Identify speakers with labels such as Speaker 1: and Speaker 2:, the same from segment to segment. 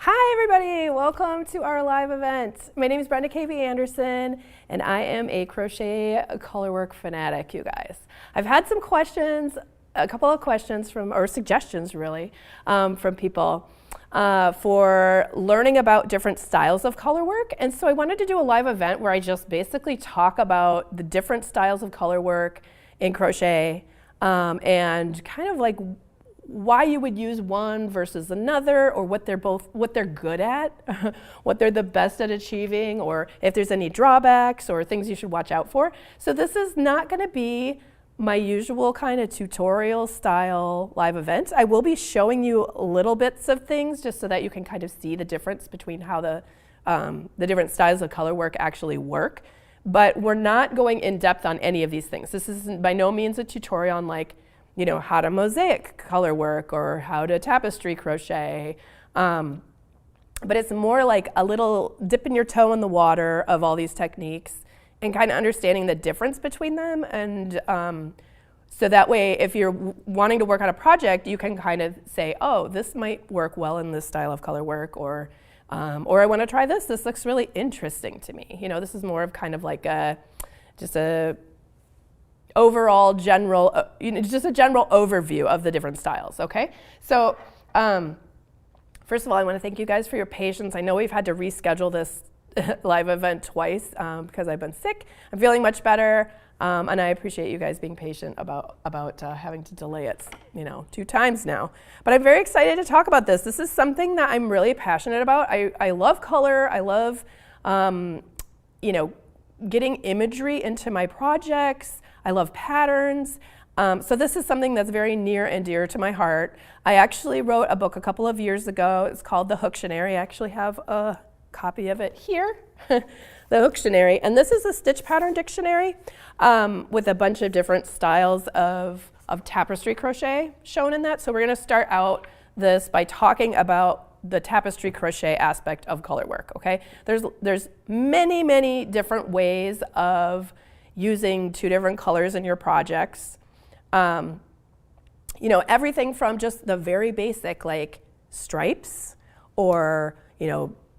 Speaker 1: Hi everybody, welcome to our live event. My name is Brenda K.B. Anderson and I am a Crochet Colorwork fanatic, you guys. I've had some questions, a couple of questions or suggestions really, from people for learning about different styles of colorwork. And so I wanted to do a live event where I just basically talk about the different styles of colorwork in crochet and kind of like why you would use one versus another, or what they're good at, what they're the best at achieving, or if there's any drawbacks or things you should watch out for. So this is not going to be my usual kind of tutorial style live event. I will be showing you little bits of things just so that you can kind of see the difference between how the different styles of colorwork actually work. But we're not going in depth on any of these things. This is by no means a tutorial on how to mosaic color work or how to tapestry crochet. But it's more like a little dipping your toe in the water of all these techniques and kind of understanding the difference between them. And so that way, if you're wanting to work on a project, you can kind of say, oh, this might work well in this style of color work, or I want to try this. This looks really interesting to me. This is more of kind of like just a overall general, just a general overview of the different styles, okay? So first of all, I want to thank you guys for your patience. I know we've had to reschedule this live event twice because I've been sick. I'm feeling much better, and I appreciate you guys being patient about having to delay it, 2 times now. But I'm very excited to talk about this. This is something that I'm really passionate about. I love color. I love, getting imagery into my projects. I love patterns. So this is something that's very near and dear to my heart. I actually wrote a book a couple of years ago. It's called The Hooktionary. I actually have a copy of it here, The Hooktionary. And this is a stitch pattern dictionary with a bunch of different styles of tapestry crochet shown in that. So we're going to start out this by talking about the tapestry crochet aspect of colorwork, okay? There's many, many different ways of using 2 different colors in your projects. Everything from just the very basic like stripes or,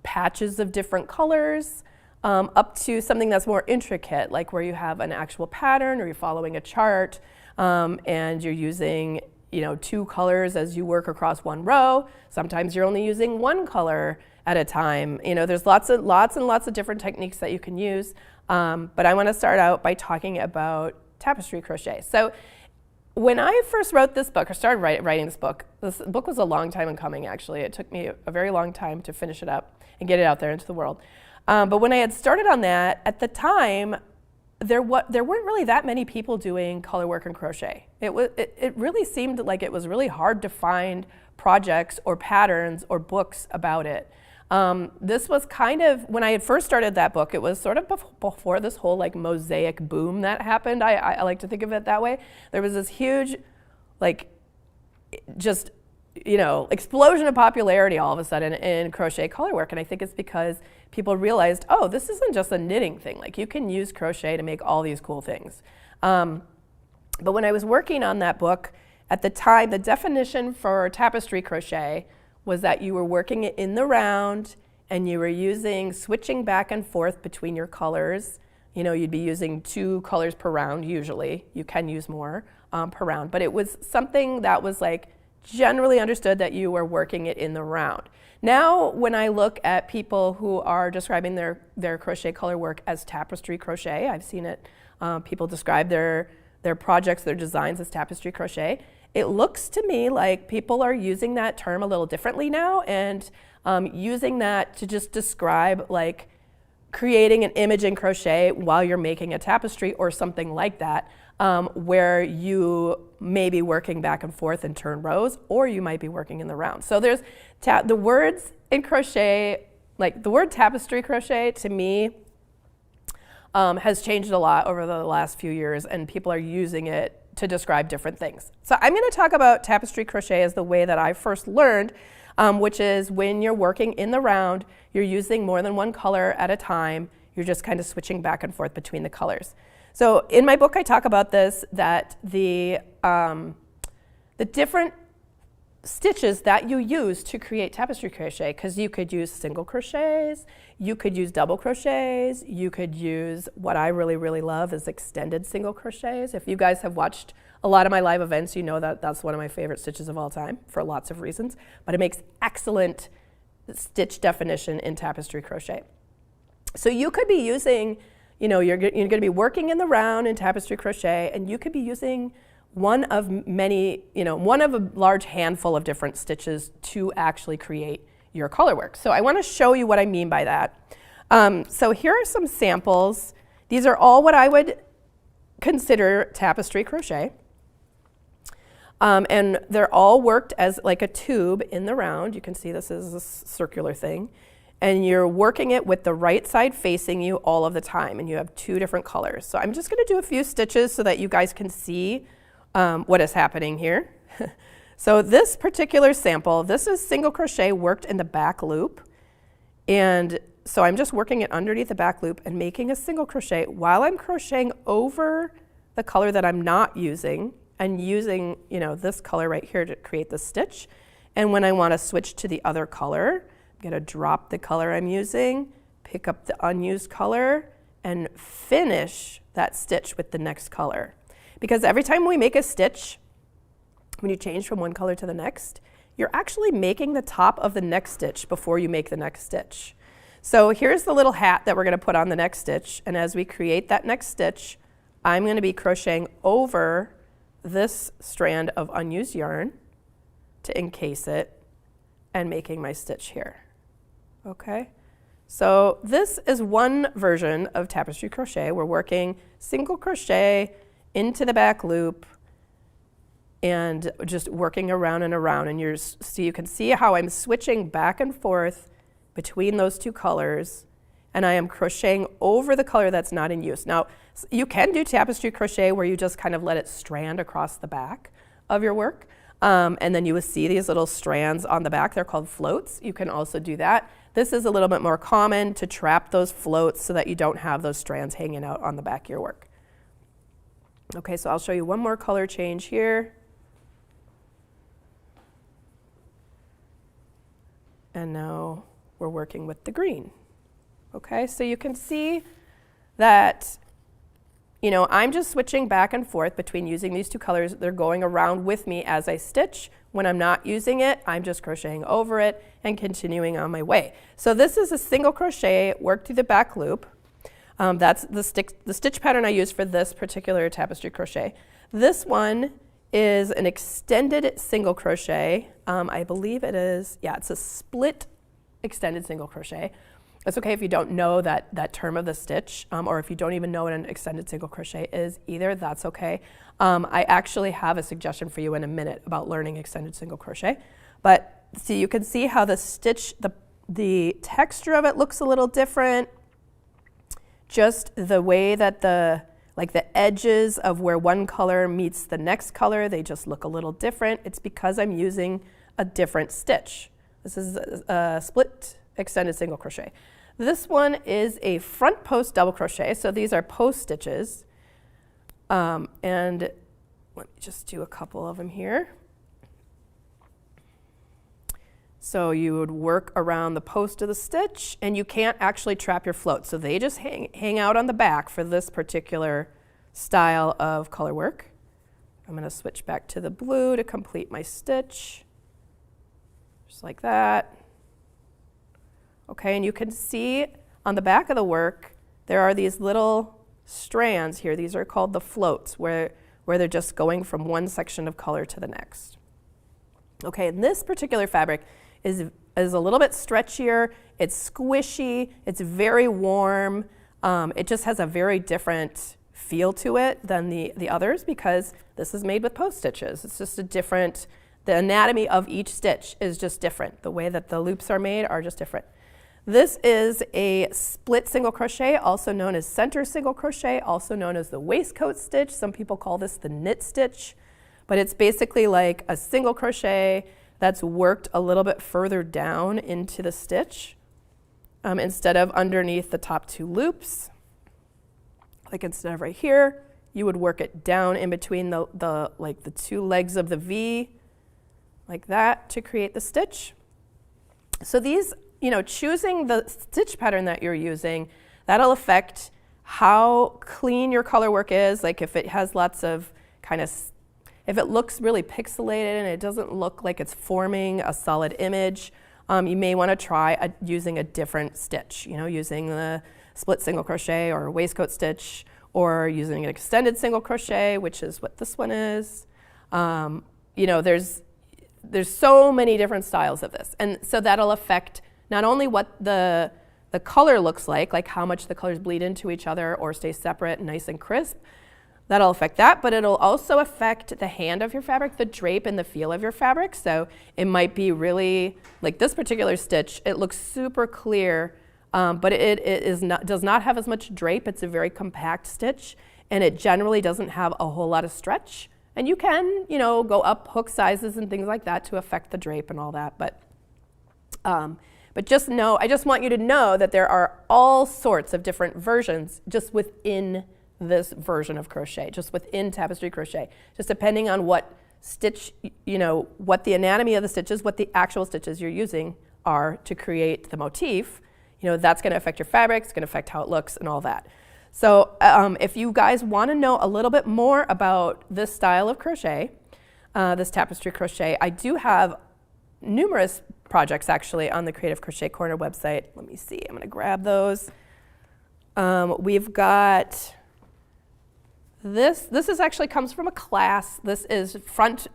Speaker 1: patches of different colors up to something that's more intricate, like where you have an actual pattern or you're following a chart and you're using 2 colors as you work across one row. Sometimes you're only using 1 color at a time. There's lots and lots of different techniques that you can use. But I want to start out by talking about tapestry crochet. So when I first wrote this book, or started writing this book was a long time in coming, actually. It took me a very long time to finish it up and get it out there into the world. But when I had started on that, at the time, there weren't really that many people doing colorwork and crochet. It really seemed like it was really hard to find projects or patterns or books about it. This was kind of, when I had first started that book, it was sort of before this whole like Mosaic boom that happened. I like to think of it that way. There was this huge, explosion of popularity all of a sudden in crochet colorwork. And I think it's because people realized, oh, this isn't just a knitting thing. Like, you can use crochet to make all these cool things. But when I was working on that book, at the time, the definition for tapestry crochet was that you were working it in the round and you were switching back and forth between your colors. You'd be using 2 colors per round usually. You can use more per round, but it was something that was like generally understood that you were working it in the round. Now, when I look at people who are describing their crochet color work as tapestry crochet, I've seen it, people describe their projects, their designs as tapestry crochet. It looks to me like people are using that term a little differently now and using that to just describe like creating an image in crochet while you're making a tapestry or something like that, where you may be working back and forth in turn rows, or you might be working in the round. So there's the words in crochet, like the word tapestry crochet to me has changed a lot over the last few years, and people are using it to describe different things. So I'm going to talk about tapestry crochet as the way that I first learned, which is when you're working in the round, you're using more than 1 color at a time. You're just kind of switching back and forth between the colors. So in my book, I talk about this, that the different stitches that you use to create tapestry crochet, because you could use single crochets, you could use double crochets, you could use what I really love is extended single crochets. If you guys have watched a lot of my live events, you know that that's one of my favorite stitches of all time for lots of reasons, but it makes excellent stitch definition in tapestry crochet. So you could be using, you're going to be working in the round in tapestry crochet, and you could be using one of many, one of a large handful of different stitches to actually create your colorwork. So I want to show you what I mean by that. So here are some samples. These are all what I would consider tapestry crochet. And they're all worked as like a tube in the round. You can see this is a circular thing. And you're working it with the right side facing you all of the time. And you have 2 different colors. So I'm just going to do a few stitches so that you guys can see what is happening here. So this particular sample, this is single crochet worked in the back loop. And so I'm just working it underneath the back loop and making a single crochet while I'm crocheting over the color that I'm not using, and using, this color right here to create the stitch. And when I want to switch to the other color, I'm going to drop the color I'm using, pick up the unused color, and finish that stitch with the next color. Because every time we make a stitch, when you change from one color to the next, you're actually making the top of the next stitch before you make the next stitch. So here's the little hat that we're going to put on the next stitch. And as we create that next stitch, I'm going to be crocheting over this strand of unused yarn to encase it and making my stitch here. Okay, so this is one version of tapestry crochet. We're working single crochet into the back loop and just working around and around, and so you can see how I'm switching back and forth between those 2 colors, and I am crocheting over the color that's not in use. Now, you can do tapestry crochet where you just kind of let it strand across the back of your work, and then you will see these little strands on the back. They're called floats. You can also do that. This is a little bit more common, to trap those floats so that you don't have those strands hanging out on the back of your work. Okay, so I'll show you one more color change here. And now we're working with the green. Okay, so you can see that, I'm just switching back and forth between using these 2 colors. They're going around with me as I stitch. When I'm not using it, I'm just crocheting over it and continuing on my way. So this is a single crochet worked through the back loop. That's the stitch pattern I use for this particular tapestry crochet. This one is an extended single crochet. I believe it is, it's a split extended single crochet. It's okay if you don't know that term of the stitch, or if you don't even know what an extended single crochet is either, that's okay. I actually have a suggestion for you in a minute about learning extended single crochet. But see, you can see how the stitch, the texture of it looks a little different. Just the way that the edges of where one color meets the next color, they just look a little different. It's because I'm using a different stitch. This is a split extended single crochet. This one is a front post double crochet, so these are post stitches. And let me just do a couple of them here. So you would work around the post of the stitch, and you can't actually trap your floats, so they just hang out on the back for this particular style of color work. I'm going to switch back to the blue to complete my stitch, just like that. Okay, and you can see on the back of the work, there are these little strands here. These are called the floats, where they're just going from one section of color to the next. Okay, and this particular fabric is a little bit stretchier, it's squishy, it's very warm. It just has a very different feel to it than the others, because this is made with post stitches. It's just the anatomy of each stitch is just different. The way that the loops are made are just different. This is a split single crochet, also known as center single crochet, also known as the waistcoat stitch. Some people call this the knit stitch, but it's basically like a single crochet that's worked a little bit further down into the stitch instead of underneath the top 2 loops. Like instead of right here, you would work it down in between the 2 legs of the V. like that to create the stitch. So these, choosing the stitch pattern that you're using, that'll affect how clean your color work is. Like if it has lots of if it looks really pixelated and it doesn't look like it's forming a solid image, you may want to try using a different stitch, using the split single crochet or a waistcoat stitch, or using an extended single crochet, which is what this one is. There's so many different styles of this. And so that'll affect not only what the color looks like how much the colors bleed into each other or stay separate and nice and crisp. That'll affect that, but it'll also affect the hand of your fabric, the drape and the feel of your fabric. So it might be really, like this particular stitch, it looks super clear, but it does not have as much drape. It's a very compact stitch, and it generally doesn't have a whole lot of stretch. And you can, go up hook sizes and things like that to affect the drape and all that. But just know, I just want you to know that there are all sorts of different versions just within this version of crochet, just within Tapestry Crochet, just depending on what stitch, what the anatomy of the stitches, what the actual stitches you're using are to create the motif, that's going to affect your fabric, it's going to affect how it looks and all that. So if you guys want to know a little bit more about this style of crochet, this Tapestry Crochet, I do have numerous projects actually on the Creative Crochet Corner website. Let me see, I'm going to grab those. We've got this is actually comes from a class. This is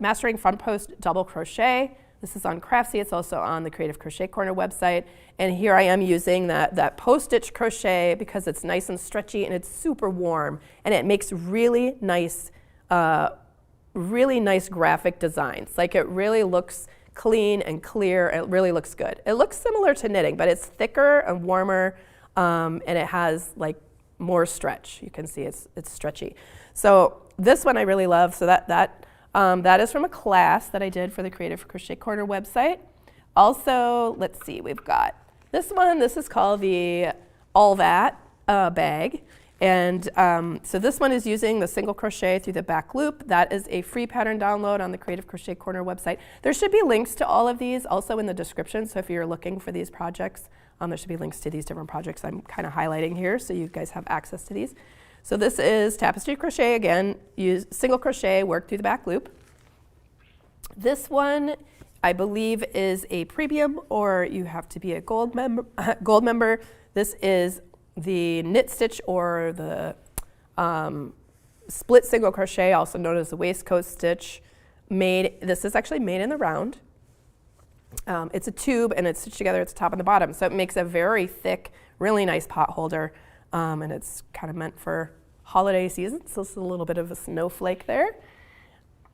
Speaker 1: Mastering Front Post Double Crochet. This is on Craftsy. It's also on the Creative Crochet Corner website. And here I am using that post stitch crochet because it's nice and stretchy and it's super warm, and it makes really nice graphic designs. Like it really looks clean and clear. It really looks good. It looks similar to knitting, but it's thicker and warmer, and it has like more stretch. You can see it's stretchy. So this one I really love. So that is from a class that I did for the Creative Crochet Corner website. Also, let's see, we've got this one. This is called the All That bag. And so this one is using the single crochet through the back loop. That is a free pattern download on the Creative Crochet Corner website. There should be links to all of these also in the description. So if you're looking for these projects, there should be links to these different projects I'm kind of highlighting here so you guys have access to these. So this is Tapestry Crochet again, use single crochet, work through the back loop. This one I believe is a premium, or you have to be a gold member. This is the knit stitch or the split single crochet, also known as the waistcoat stitch. This is actually made in the round. It's a tube and it's stitched together at the top and the bottom, so it makes a very thick, really nice pot holder, and it's kind of meant for holiday season, so it's a little bit of a snowflake there.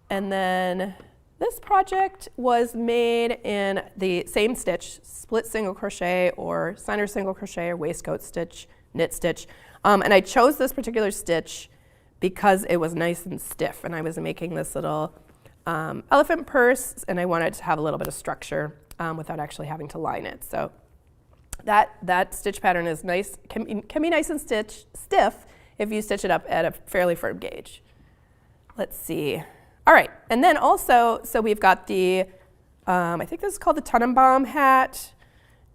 Speaker 1: And then this project was made in the same stitch, split single crochet or center single crochet or waistcoat stitch, knit stitch, and I chose this particular stitch because it was nice and stiff, and I was making this little elephant purse, and I wanted to have a little bit of structure without actually having to line it. So that stitch pattern is nice, can be nice and stiff if you stitch it up at a fairly firm gauge. Let's see. All right, and then also, so we've got the, I think this is called the Tannenbaum hat,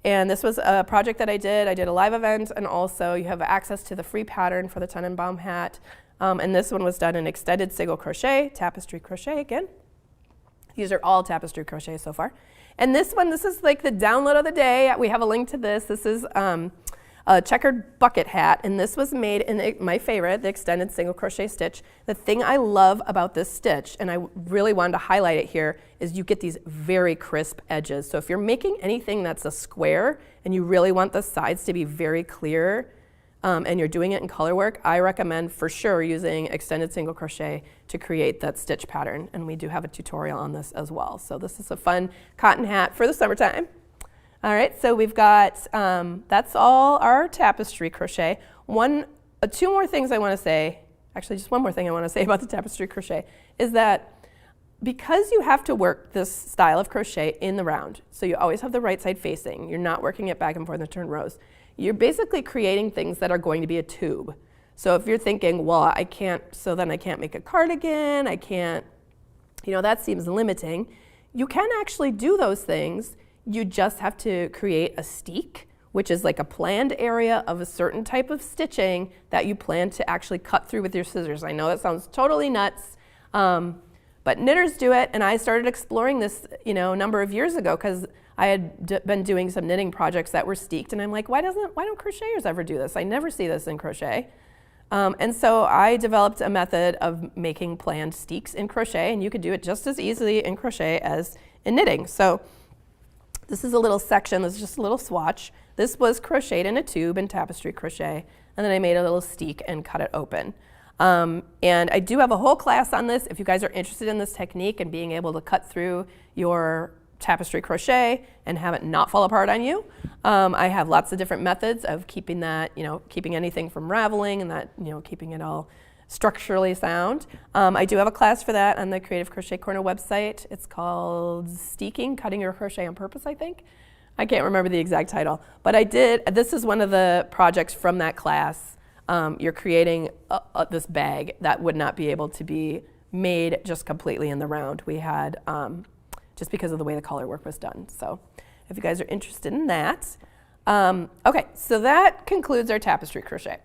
Speaker 1: and this was a project that I did. I did a live event, and also you have access to the free pattern for the Tannenbaum hat. And this one was done in extended single crochet, Tapestry Crochet again. These are all Tapestry Crochet so far. And this one, this is like the download of the day. We have a link to this. This is a checkered bucket hat, and this was made in my favorite, the extended single crochet stitch. The thing I love about this stitch, and I really wanted to highlight it here, is you get these very crisp edges. So if you're making anything that's a square and you really want the sides to be very clear, and you're doing it in color work, I recommend for sure using extended single crochet to create that stitch pattern. And we do have a tutorial on this as well. So this is a fun cotton hat for the summertime. All right, so we've got, that's all our Tapestry Crochet. Two more things I want to say, actually just one more thing I want to say about the Tapestry Crochet, is that because you have to work this style of crochet in the round, so you always have the right side facing, you're not working it back and forth in turn rows, you're basically creating things that are going to be a tube. So if you're thinking, well, I can't make a cardigan, I can't, that seems limiting. you can actually do those things. You just have to create a steek, which is like a planned area of a certain type of stitching that you plan to actually cut through with your scissors. I know that sounds totally nuts, but knitters do it, and I started exploring this, a number of years ago because I had been doing some knitting projects that were steeked, and I'm like, why don't crocheters ever do this? I never see this in crochet. And so I developed a method of making planned steeks in crochet, and you could do it just as easily in crochet as in knitting. So this is a little section, this is just a little swatch. This was crocheted in a tube in Tapestry crochet, and then I made a little steek and cut it open. And I do have a whole class on this if you guys are interested in this technique and being able to cut through your Tapestry crochet and have it not fall apart on you. I have lots of different methods of keeping that, keeping anything from raveling and that, keeping it all structurally sound. I do have a class for that on the Creative Crochet Corner website. It's called Steeking, Cutting Your Crochet on Purpose, I think. I can't remember the exact title, but this is one of the projects from that class. You're creating this bag that would not be able to be made just completely in the round. We had, just because of the way the color work was done. So if you guys are interested in that. Okay, so that concludes our tapestry crochet.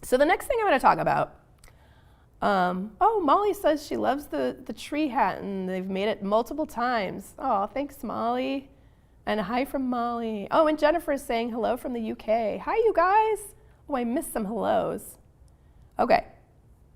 Speaker 1: So the next thing I'm going to talk about, Molly says she loves the tree hat and they've made it multiple times. Oh, thanks, Molly. And hi from Molly. Oh, and Jennifer is saying hello from the UK. Hi, you guys. Oh, I missed some hellos. Okay.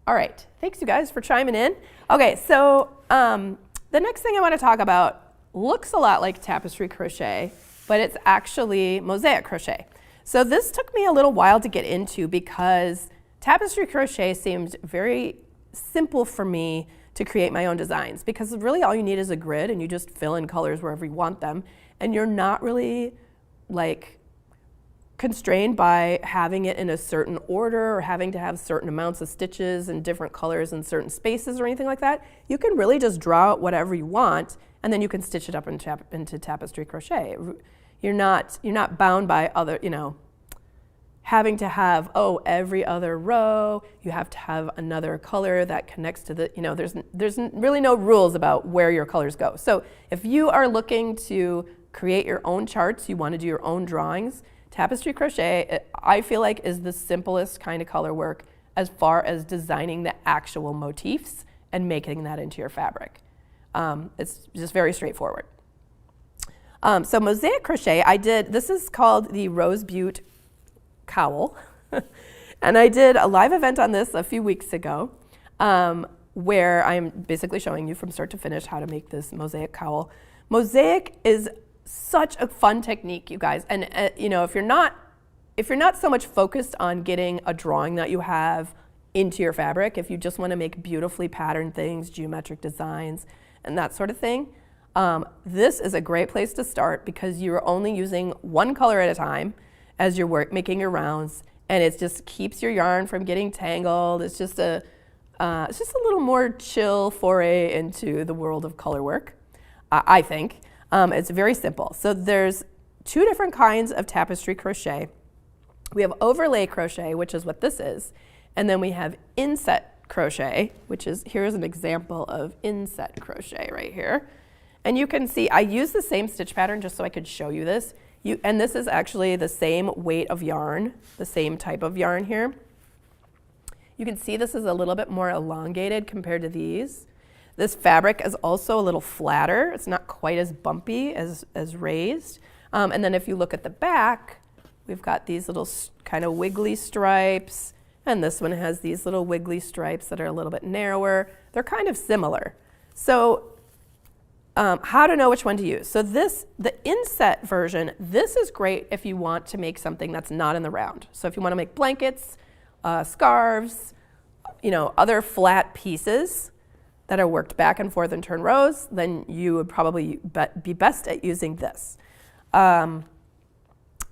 Speaker 1: All right. Thanks, you guys, for chiming in. Okay, so the next thing I want to talk about looks a lot like tapestry crochet, but it's actually mosaic crochet. So this took me a little while to get into because tapestry crochet seemed very simple for me to create my own designs because really all you need is a grid and you just fill in colors wherever you want them, and you're not really constrained by having it in a certain order or having to have certain amounts of stitches and different colors in certain spaces or anything like that. You can really just draw out whatever you want and then you can stitch it up into tapestry crochet. You're not bound by other, having to have, every other row, you have to have another color that connects to the, there's really no rules about where your colors go. So if you are looking to create your own charts, you want to do your own drawings, tapestry crochet, I feel like, is the simplest kind of color work as far as designing the actual motifs and making that into your fabric. It's just very straightforward. So mosaic crochet, this is called the Rose Butte cowl. And I did a live event on this a few weeks ago where I'm basically showing you from start to finish how to make this mosaic cowl. Mosaic is such a fun technique, you guys. And if you're not so much focused on getting a drawing that you have into your fabric, if you just want to make beautifully patterned things, geometric designs, and that sort of thing, this is a great place to start because you're only using one color at a time as you're making your rounds, and it just keeps your yarn from getting tangled. It's just a little more chill foray into the world of color work, I think. It's very simple. So there's two different kinds of tapestry crochet. We have overlay crochet, which is what this is, and then we have inset crochet, which is, here's an example of inset crochet right here. And you can see I use the same stitch pattern just so I could show you this. And this is actually the same weight of yarn, the same type of yarn here. You can see this is a little bit more elongated compared to these. This fabric is also a little flatter. It's not quite as bumpy as raised. And then if you look at the back, we've got these little kind of wiggly stripes, and this one has these little wiggly stripes that are a little bit narrower. They're kind of similar. So how to know which one to use. So the inset version, this is great if you want to make something that's not in the round. So if you want to make blankets, scarves, other flat pieces that are worked back and forth and turn rows, then you would probably be best at using this.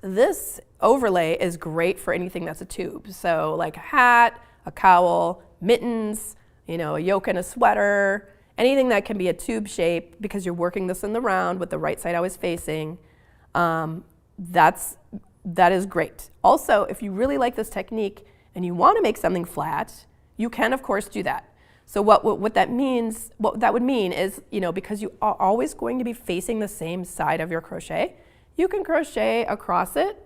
Speaker 1: This overlay is great for anything that's a tube. So like a hat, a cowl, mittens, a yoke and a sweater, anything that can be a tube shape because you're working this in the round with the right side always facing. That is great. Also, if you really like this technique and you want to make something flat, you can of course do that. So what that means, what that would mean is, because you are always going to be facing the same side of your crochet, you can crochet across it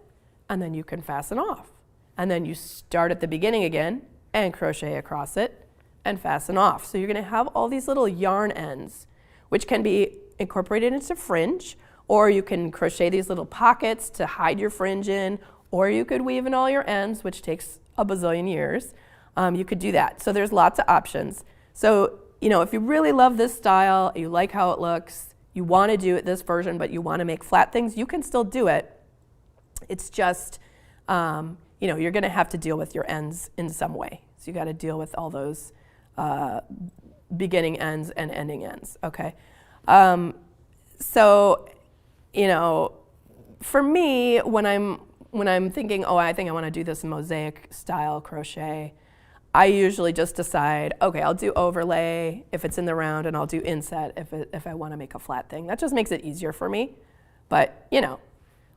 Speaker 1: and then you can fasten off. And then you start at the beginning again and crochet across it and fasten off. So you're going to have all these little yarn ends, which can be incorporated into fringe, or you can crochet these little pockets to hide your fringe in, or you could weave in all your ends, which takes a bazillion years. You could do that. So there's lots of options. So, if you really love this style, you like how it looks, you want to do it this version, but you want to make flat things, you can still do it. It's just, you're going to have to deal with your ends in some way. So you got to deal with all those beginning ends and ending ends, okay? So, for me, when I'm thinking, I think I want to do this mosaic style crochet, I usually just decide, okay, I'll do overlay if it's in the round, and I'll do inset if I want to make a flat thing. That just makes it easier for me. But,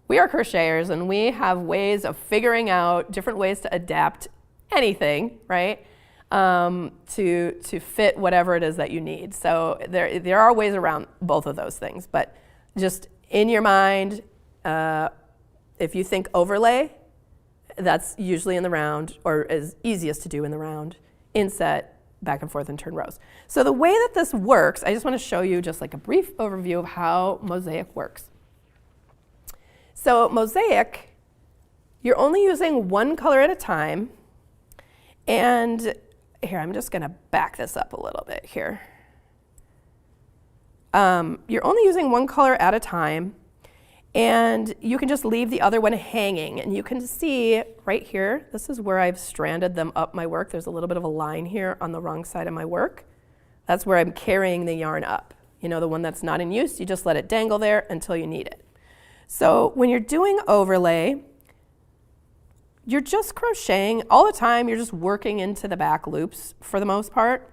Speaker 1: we are crocheters, and we have ways of figuring out different ways to adapt anything, right, to fit whatever it is that you need. So there are ways around both of those things. But just in your mind, if you think overlay, that's usually in the round, or is easiest to do in the round. Inset, back and forth, and turn rows. So the way that this works, I just want to show you just like a brief overview of how Mosaic works. So Mosaic, you're only using one color at a time. And here, I'm just going to back this up a little bit here. You're only using one color at a time. And you can just leave the other one hanging. And you can see right here, this is where I've stranded them up my work. There's a little bit of a line here on the wrong side of my work. That's where I'm carrying the yarn up. The one that's not in use, you just let it dangle there until you need it. So when you're doing overlay, you're just crocheting all the time. You're just working into the back loops for the most part.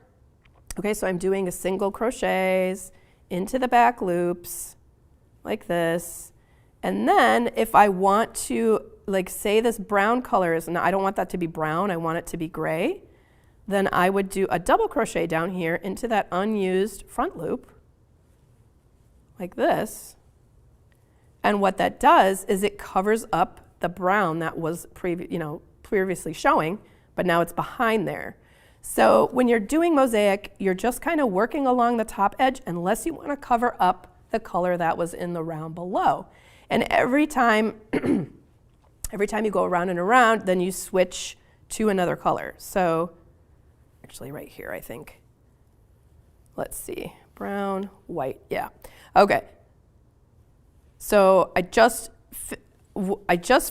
Speaker 1: Okay, so I'm doing a single crochets into the back loops like this. And then if I want to, say this brown color is, I don't want that to be brown, I want it to be gray, then I would do a double crochet down here into that unused front loop, like this. And what that does is it covers up the brown that was previously showing, but now it's behind there. So when you're doing Mosaic, you're just kind of working along the top edge unless you want to cover up the color that was in the round below. And every time you go around and around, then you switch to another color. So actually right here, I think. Let's see, brown, white, yeah. Okay. So I just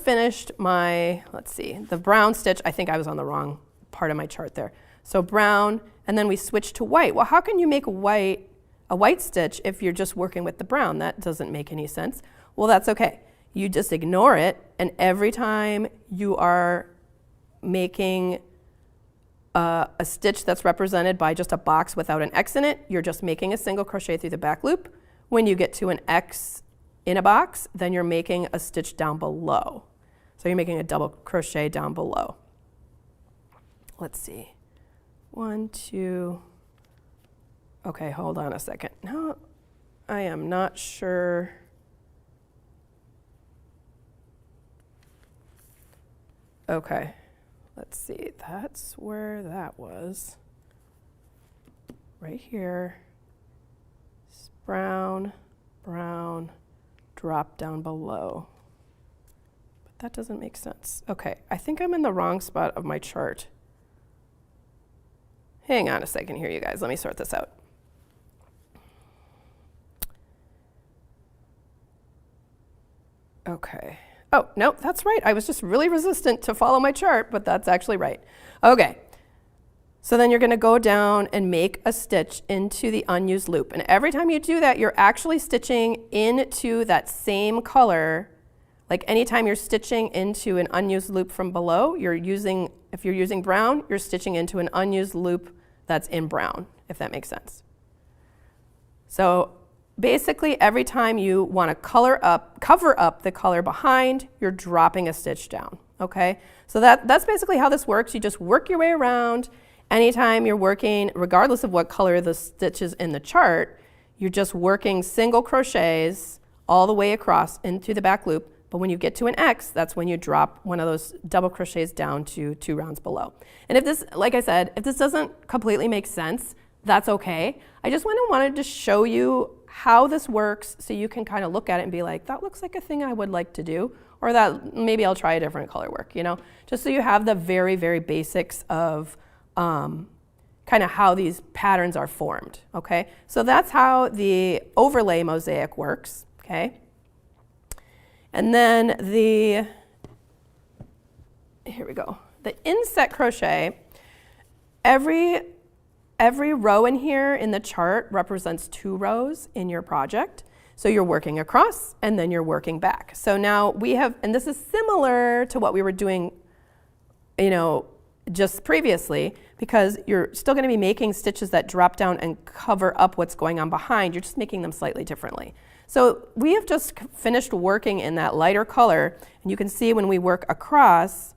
Speaker 1: finished my, the brown stitch. I think I was on the wrong part of my chart there. So brown, and then we switched to white. Well, how can you make a white stitch if you're just working with the brown? That doesn't make any sense. Well, that's okay. You just ignore it, and every time you are making a stitch that's represented by just a box without an X in it, you're just making a single crochet through the back loop. When you get to an X in a box, then you're making a stitch down below. So you're making a double crochet down below. Let's see. 1, 2. Okay, hold on a second. No, I am not sure. Okay, let's see. That's where that was. Right here. Brown, brown, drop down below. But that doesn't make sense. Okay, I think I'm in the wrong spot of my chart. Hang on a second here, you guys. Let me sort this out. Okay. Oh, no, that's right. I was just really resistant to follow my chart, but that's actually right. Okay. So then you're going to go down and make a stitch into the unused loop. And every time you do that, you're actually stitching into that same color. Like anytime you're stitching into an unused loop from below, if you're using brown, you're stitching into an unused loop that's in brown, if that makes sense. So basically, every time you want to cover up the color behind, you're dropping a stitch down, okay? So that's basically how this works. You just work your way around, anytime you're working, regardless of what color the stitch is in the chart, you're just working single crochets all the way across into the back loop. But when you get to an X, that's when you drop one of those double crochets down to 2 rounds below. And if this, like I said, if this doesn't completely make sense, that's okay. I just wanted to show you how this works so you can kind of look at it and be like, that looks like a thing I would like to do, or that maybe I'll try a different color work, you know? Just so you have the very, very basics of kind of how these patterns are formed, okay? So that's how the overlay mosaic works, okay? And then here we go. The inset crochet, every row in here in the chart represents 2 rows in your project. So you're working across and then you're working back. So now we have, and this is similar to what we were doing, you know, just previously, because you're still going to be making stitches that drop down and cover up what's going on behind. You're just making them slightly differently. So we have just finished working in that lighter color, and you can see when we work across,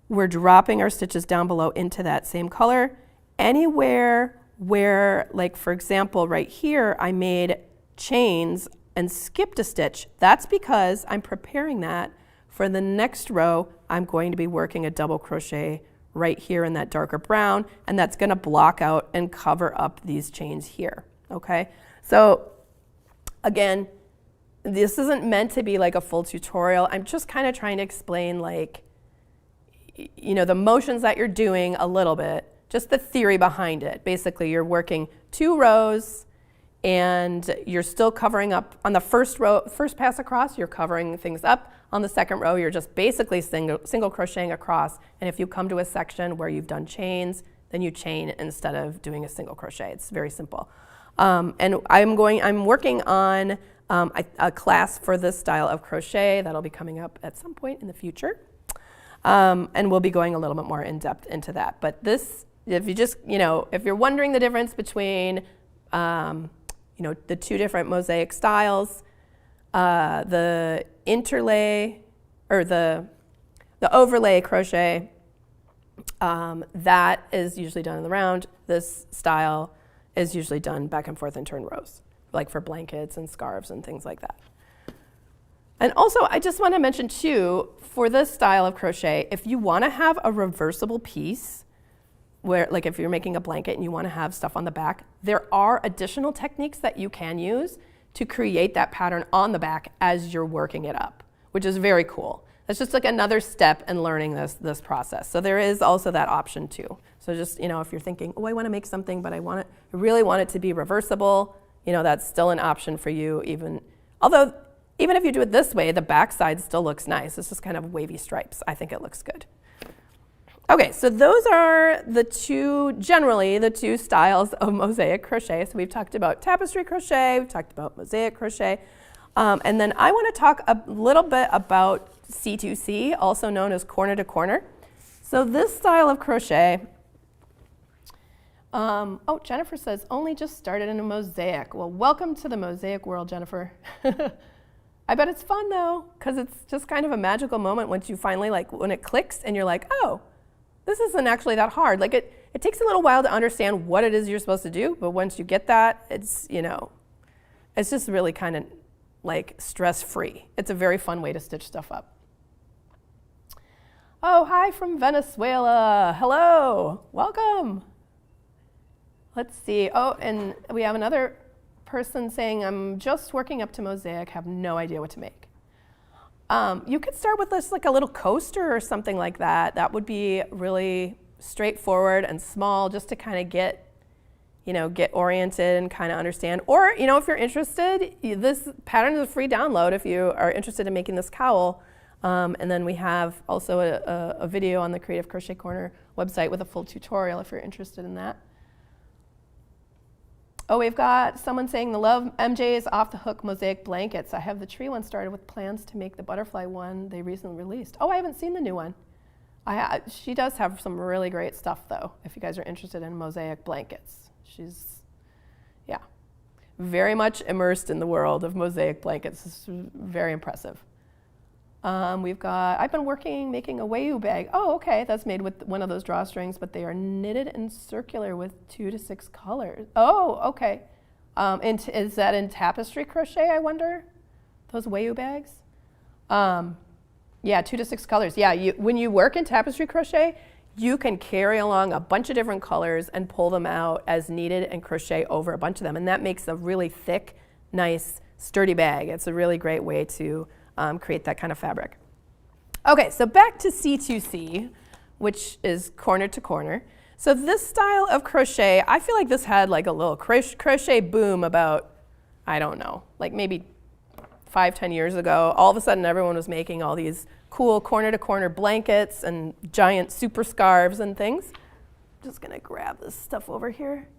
Speaker 1: we're dropping our stitches down below into that same color. Anywhere where, like for example, right here, I made chains and skipped a stitch, that's because I'm preparing that for the next row. I'm going to be working a double crochet right here in that darker brown, and that's going to block out and cover up these chains here, okay? So again, this isn't meant to be like a full tutorial. I'm just kind of trying to explain, like, you know, the motions that you're doing a little bit, just the theory behind it. Basically, you're working 2 rows and you're still covering up on the first pass across, you're covering things up. On the second row, you're just basically single crocheting across. And if you come to a section where you've done chains, then you chain instead of doing a single crochet. It's very simple. And I'm working on a class for this style of crochet that'll be coming up at some point in the future. And we'll be going a little bit more in depth into that. But this, if you just, you know, if you're wondering the difference between, you know, the 2 different mosaic styles, the interlay or the overlay crochet, that is usually done in the round. This style is usually done back and forth in turn rows, like for blankets and scarves and things like that. And also, I just want to mention too, for this style of crochet, if you want to have a reversible piece, where, like if you're making a blanket and you want to have stuff on the back, there are additional techniques that you can use to create that pattern on the back as you're working it up, which is very cool. That's just like another step in learning this process. So there is also that option too. So just, you know, if you're thinking, oh, I want to make something, but I really want it to be reversible, you know, that's still an option for you. Even if you do it this way, the back side still looks nice. It's just kind of wavy stripes. I think it looks good. Okay, so those are generally the two styles of mosaic crochet. So we've talked about tapestry crochet, we've talked about mosaic crochet, and then I want to talk a little bit about C2C, also known as corner to corner. So this style of crochet, oh, Jennifer says, only just started in a mosaic. Well, welcome to the mosaic world, Jennifer. I bet it's fun though, because it's just kind of a magical moment once you finally, like, when it clicks and you're like, oh, this isn't actually that hard. Like it takes a little while to understand what it is you're supposed to do, but once you get that, it's, you know, it's just really kind of like stress-free. It's a very fun way to stitch stuff up. Oh, hi from Venezuela. Hello, welcome. Let's see. Oh, and we have another person saying, I'm just working up to mosaic, have no idea what to make. You could start with this, like a little coaster or something like that. That would be really straightforward and small, just to kind of get oriented and kind of understand. Or, you know, if you're interested, this pattern is a free download if you are interested in making this cowl. And then we have also a video on the Creative Crochet Corner website with a full tutorial if you're interested in that. Oh, we've got someone saying the Love MJ's Off the Hook mosaic blankets. I have the tree one started with plans to make the butterfly one they recently released. Oh, I haven't seen the new one. She does have some really great stuff though, if you guys are interested in mosaic blankets. She's, yeah, very much immersed in the world of mosaic blankets. It's very impressive. We've got, I've been making a Wayu bag. Oh, okay, that's made with one of those drawstrings, but they are knitted and circular with 2 to 6 colors. Oh, okay. And is that in Tapestry crochet, I wonder? Those Wayu bags? Yeah, 2 to 6 colors. Yeah, when you work in Tapestry crochet, you can carry along a bunch of different colors and pull them out as needed and crochet over a bunch of them. And that makes a really thick, nice, sturdy bag. It's a really great way to create that kind of fabric. Okay, so back to C2C, which is corner to corner. So this style of crochet, I feel like this had like a little crochet boom about, I don't know, like maybe 5-10 years ago. All of a sudden everyone was making all these cool corner to corner blankets and giant super scarves and things. I'm just gonna grab this stuff over here.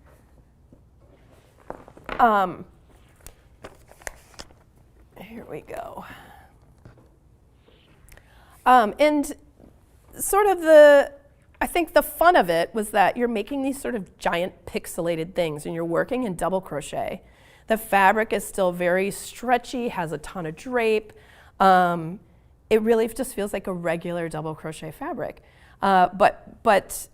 Speaker 1: Here we go. And sort of I think the fun of it was that you're making these sort of giant pixelated things and you're working in double crochet. The fabric is still very stretchy, has a ton of drape. It really just feels like a regular double crochet fabric. But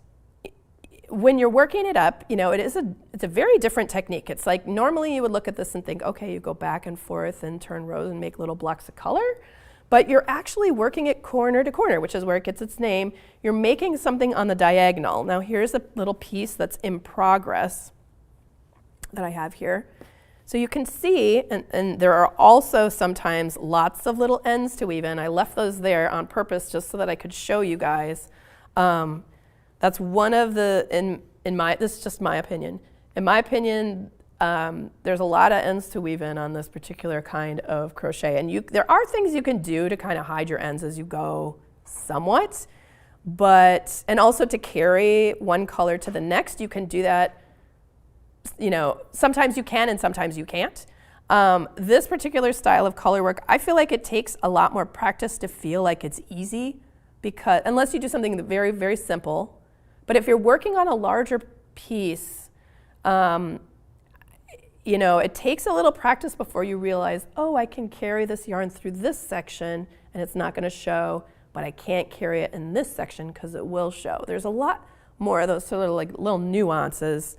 Speaker 1: when you're working it up, you know, it's a very different technique. It's like normally you would look at this and think, okay, you go back and forth and turn rows and make little blocks of color. But you're actually working it corner to corner, which is where it gets its name. You're making something on the diagonal. Now here's a little piece that's in progress that I have here. So you can see, and there are also sometimes lots of little ends to weave in. I left those there on purpose just so that I could show you guys. That's one of the, this is just my opinion. In my opinion, there's a lot of ends to weave in on this particular kind of crochet. And there are things you can do to kind of hide your ends as you go somewhat. And also to carry one color to the next, you can do that. You know, sometimes you can and sometimes you can't. This particular style of color work, I feel like it takes a lot more practice to feel like it's easy, because unless you do something very, very simple. But if you're working on a larger piece, you know, it takes a little practice before you realize, oh, I can carry this yarn through this section and it's not going to show, but I can't carry it in this section because it will show. There's a lot more of those sort of like little nuances.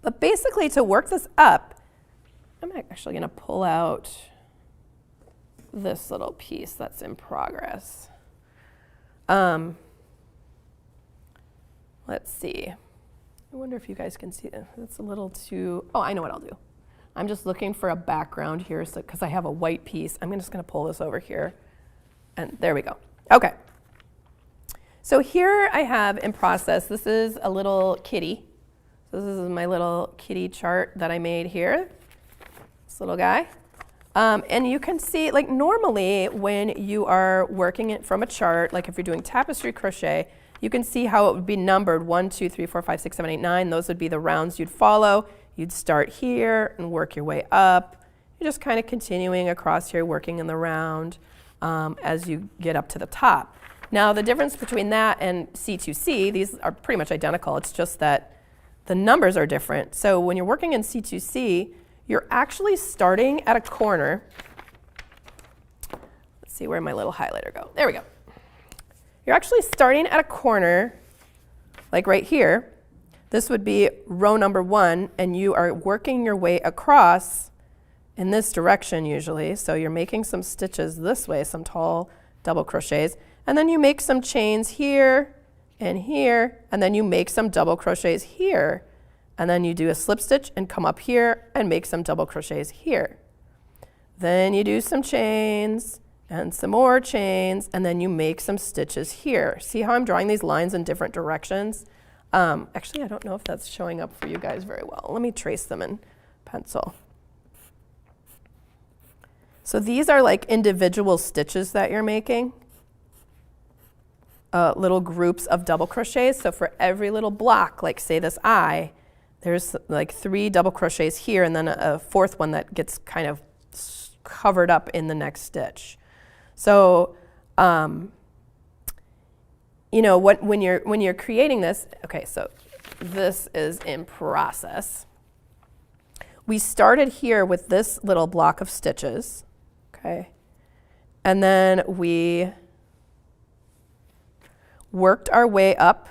Speaker 1: But basically, to work this up, I'm actually going to pull out this little piece that's in progress. Let's see. I wonder if you guys can see it. It's a little too, oh, I know what I'll do. I'm just looking for a background here because I have a white piece. I'm just going to pull this over here. And there we go. Okay. So here I have in process, this is a little kitty. So this is my little kitty chart that I made here, this little guy. And you can see, like normally when you are working it from a chart, like if you're doing tapestry crochet, you can see how it would be numbered 1, 2, 3, 4, 5, 6, 7, 8, 9. Those would be the rounds you'd follow. You'd start here and work your way up. You're just kind of continuing across here, working in the round as you get up to the top. Now the difference between that and C2C, these are pretty much identical. It's just that the numbers are different. So when you're working in C2C, you're actually starting at a corner. Let's see where my little highlighter go. There we go. You're actually starting at a corner, like right here. This would be row number 1, and you are working your way across in this direction usually. So you're making some stitches this way, some tall double crochets, and then you make some chains here and here, and then you make some double crochets here. And then you do a slip stitch and come up here and make some double crochets here. Then you do some chains and some more chains, and then you make some stitches here. See how I'm drawing these lines in different directions? Actually, I don't know if that's showing up for you guys very well. Let me trace them in pencil. So these are like individual stitches that you're making. Little groups of double crochets. So for every little block, like say this eye, there's like 3 double crochets here and then a 4th one that gets kind of covered up in the next stitch. So, you know, when you're creating this, okay, so this is in process. We started here with this little block of stitches, okay? And then we worked our way up,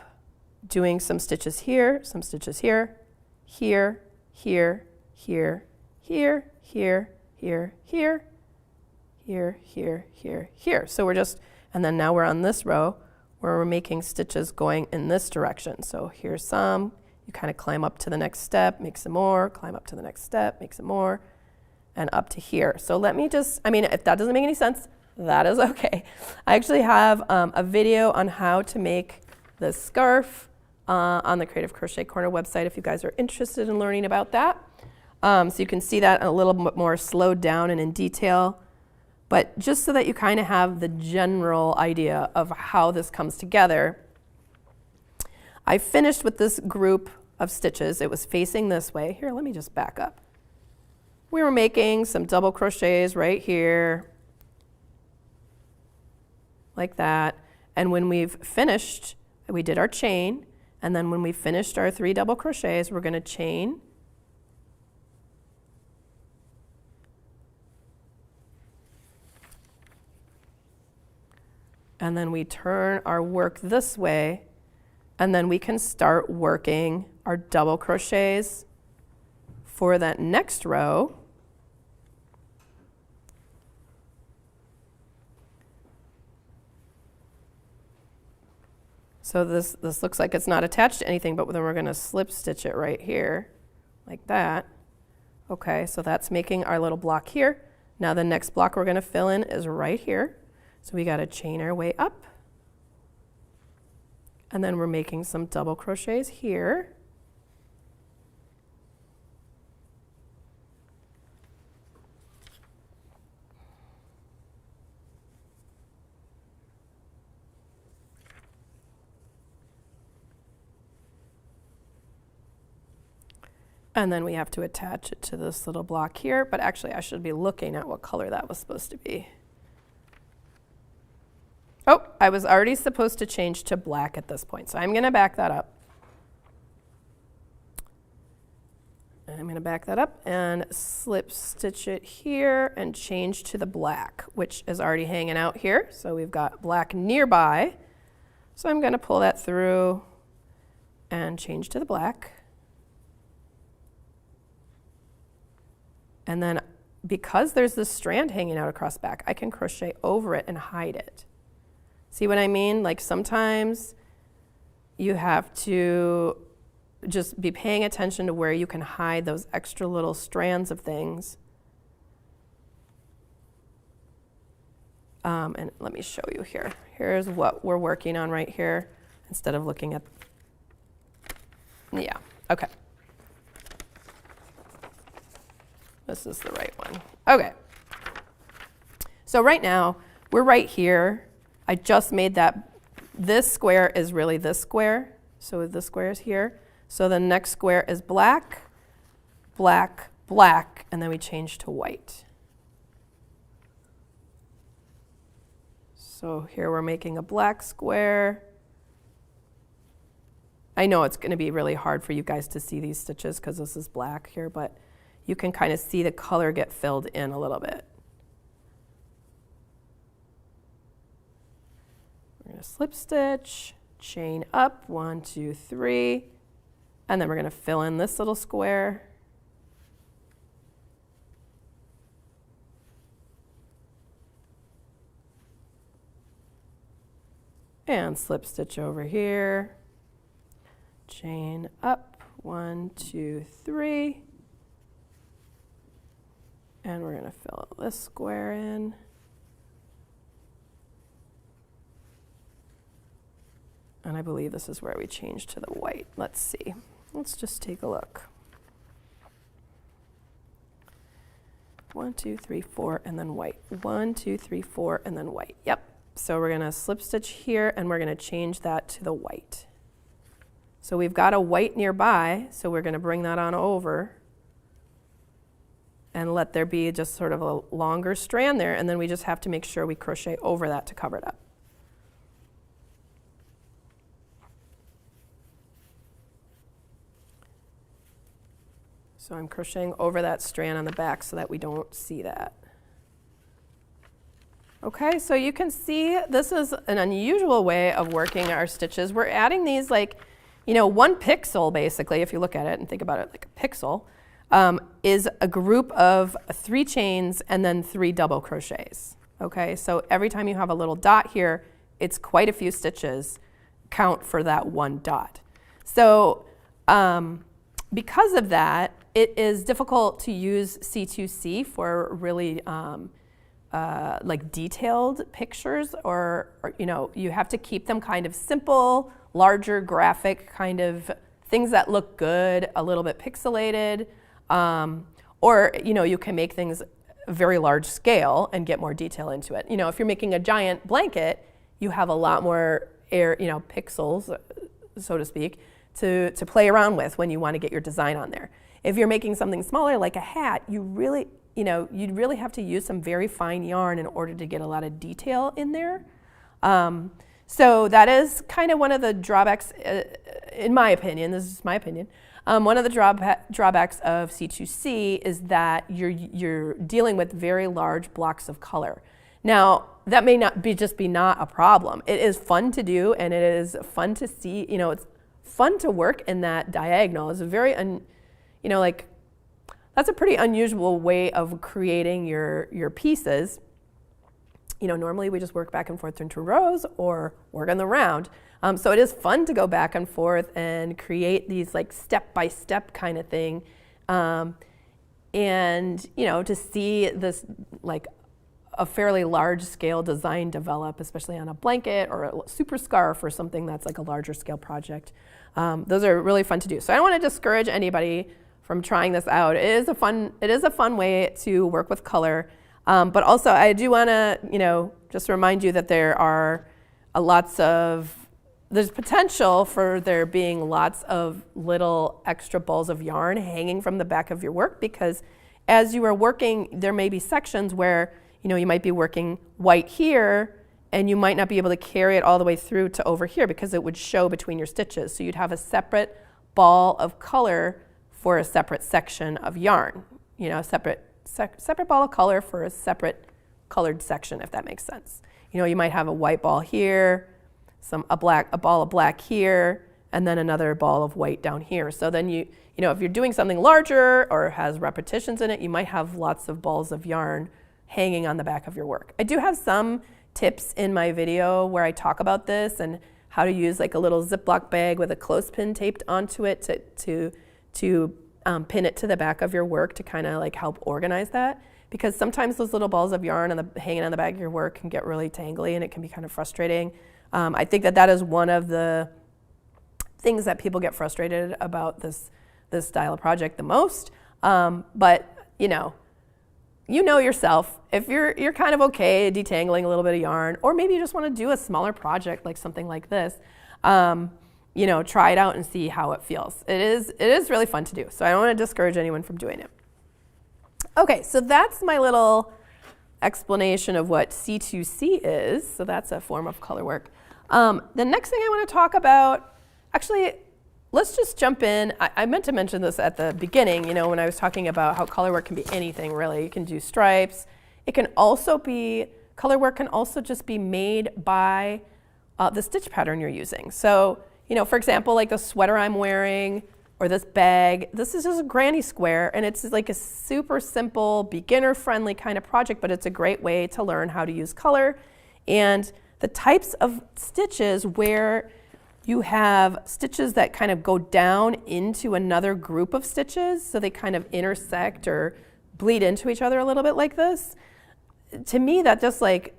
Speaker 1: doing some stitches here, some stitches here, here, here, here, here, here, here, here, here, here, here, here. So we're just, and then now we're on this row where we're making stitches going in this direction. So here's some, you kind of climb up to the next step, make some more, climb up to the next step, make some more, and up to here. So let me just, I mean, if that doesn't make any sense, that is okay. I actually have a video on how to make this scarf on the Creative Crochet Corner website if you guys are interested in learning about that. So you can see that a little bit more slowed down and in detail. But just so that you kind of have the general idea of how this comes together, I finished with this group of stitches. It was facing this way. Here, let me just back up. We were making some double crochets right here, like that. And when we've finished, we did our chain. And then when we finished our 3 double crochets, we're going to chain. And then we turn our work this way, and then we can start working our double crochets for that next row. So this looks like it's not attached to anything, but then we're going to slip stitch it right here, like that. Okay, so that's making our little block here. Now the next block we're going to fill in is right here. So we got to chain our way up. And then we're making some double crochets here. And then we have to attach it to this little block here, but actually I should be looking at what color that was supposed to be. Oh, I was already supposed to change to black at this point, so I'm going to back that up. I'm going to back that up and slip stitch it here and change to the black, which is already hanging out here. So we've got black nearby. So I'm going to pull that through and change to the black. And then because there's this strand hanging out across the back, I can crochet over it and hide it. See what I mean? Like sometimes you have to just be paying attention to where you can hide those extra little strands of things. And let me show you here. Here's what we're working on right here instead of looking at, yeah, okay. This is the right one. Okay. So right now, we're right here. I just made that, this square is really this square. So this square is here. So the next square is black, black, black, and then we change to white. So here we're making a black square. I know it's going to be really hard for you guys to see these stitches because this is black here, but you can kind of see the color get filled in a little bit. We're going to slip stitch, chain up, 1, 2, 3, and then we're going to fill in this little square. And slip stitch over here, chain up, 1, 2, 3, and we're going to fill this square in. And I believe this is where we change to the white. Let's see. Let's just take a look. 1, 2, 3, 4, and then white. 1, 2, 3, 4, and then white. Yep. So we're going to slip stitch here, and we're going to change that to the white. So we've got a white nearby, so we're going to bring that on over and let there be just sort of a longer strand there, and then we just have to make sure we crochet over that to cover it up. So I'm crocheting over that strand on the back so that we don't see that. Okay, so you can see this is an unusual way of working our stitches. We're adding these like, you know, 1 pixel basically, if you look at it and think about it like a pixel, is a group of 3 chains and then 3 double crochets. Okay, so every time you have a little dot here, it's quite a few stitches count for that 1 dot. So because of that, it is difficult to use C2C for really like detailed pictures, or you know, you have to keep them kind of simple, larger graphic kind of things that look good, a little bit pixelated, or you know, you can make things very large scale and get more detail into it. You know, if you're making a giant blanket, you have a lot more pixels, so to speak, to play around with when you want to get your design on there. If you're making something smaller like a hat, you'd really have to use some very fine yarn in order to get a lot of detail in there. So that is kind of one of the drawbacks, in my opinion. This is my opinion. One of the drawbacks of C2C is that you're dealing with very large blocks of color. Now, that may not be not a problem. It is fun to do, and it is fun to see. You know, it's fun to work in that diagonal. It's a very, that's a pretty unusual way of creating your pieces. You know, normally we just work back and forth into rows or work on the round. So it is fun to go back and forth and create these like step-by-step kind of thing. And, you know, to see this like a fairly large scale design develop, especially on a blanket or a super scarf or something that's like a larger scale project. Those are really fun to do. So I don't want to discourage anybody from trying this out. It is a fun way to work with color. But also I do want to, you know, just remind you that there are there's potential for there being lots of little extra balls of yarn hanging from the back of your work, because as you are working, there may be sections where, you know, you might be working white here and you might not be able to carry it all the way through to over here because it would show between your stitches. So you'd have a separate ball of color for a separate section of yarn, you know, a separate ball of color for a separate colored section, if that makes sense. You know, you might have a white ball here, a ball of black here, and then another ball of white down here. So then you know, if you're doing something larger or has repetitions in it, you might have lots of balls of yarn hanging on the back of your work. I do have some tips in my video where I talk about this and how to use like a little Ziploc bag with a clothespin taped onto it to pin it to the back of your work to kind of like help organize that, because sometimes those little balls of yarn hanging on the back of your work can get really tangly and it can be kind of frustrating. I think that is one of the things that people get frustrated about this style of project the most. But you know yourself. If you're kind of okay detangling a little bit of yarn, or maybe you just want to do a smaller project like something like this, you know, try it out and see how it feels. It is really fun to do. So I don't want to discourage anyone from doing it. Okay, so that's my little explanation of what C2C is. So that's a form of color work. The next thing I want to talk about, actually, let's just jump in. I meant to mention this at the beginning, you know, when I was talking about how color work can be anything, really. You can do stripes. It can also be, color work can also just be made by the stitch pattern you're using. So, you know, for example, like the sweater I'm wearing or this bag, this is just a granny square, and it's like a super simple, beginner-friendly kind of project, but it's a great way to learn how to use color. And the types of stitches where you have stitches that kind of go down into another group of stitches, so they kind of intersect or bleed into each other a little bit like this. To me, that just like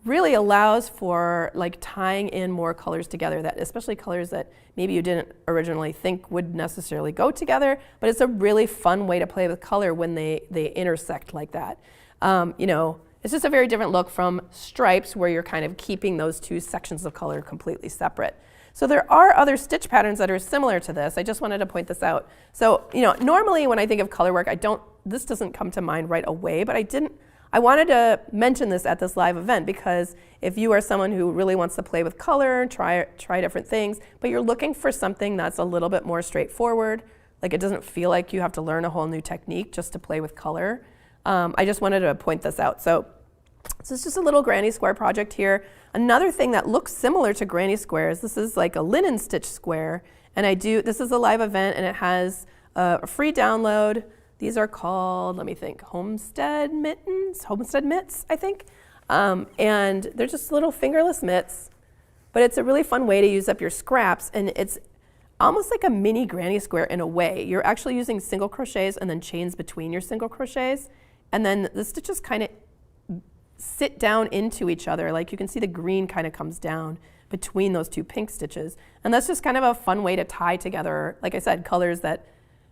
Speaker 1: really allows for like tying in more colors together, that especially colors that maybe you didn't originally think would necessarily go together, but it's a really fun way to play with color when they intersect like that. You know, it's just a very different look from stripes where you're kind of keeping those two sections of color completely separate. So there are other stitch patterns that are similar to this. I just wanted to point this out. So, you know, normally when I think of color work, this doesn't come to mind right away, but I wanted to mention this at this live event, because if you are someone who really wants to play with color, try different things, but you're looking for something that's a little bit more straightforward, like it doesn't feel like you have to learn a whole new technique just to play with color, I just wanted to point this out. So So it's just a little granny square project here. Another thing that looks similar to granny squares, this is like a linen stitch square, and this is a live event, and it has a free download. These are called, let me think, homestead mitts, I think. And they're just little fingerless mitts, but it's a really fun way to use up your scraps, and it's almost like a mini granny square in a way. You're actually using single crochets and then chains between your single crochets, and then the stitches kind of sit down into each other. Like you can see the green kind of comes down between those two pink stitches, and that's just kind of a fun way to tie together, like I said, colors that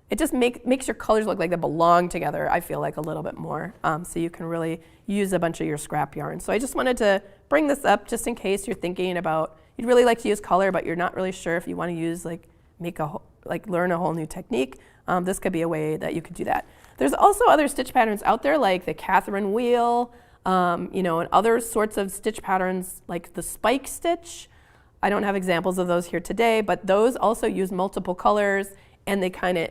Speaker 1: it just makes your colors look like they belong together, I feel like, a little bit more. So you can really use a bunch of your scrap yarn. So I just wanted to bring this up just in case you're thinking about, you'd really like to use color, but you're not really sure if you want to use, learn a whole new technique. This could be a way that you could do that. There's also other stitch patterns out there, like the Catherine wheel, and other sorts of stitch patterns, like the spike stitch. I don't have examples of those here today, but those also use multiple colors, and they kind of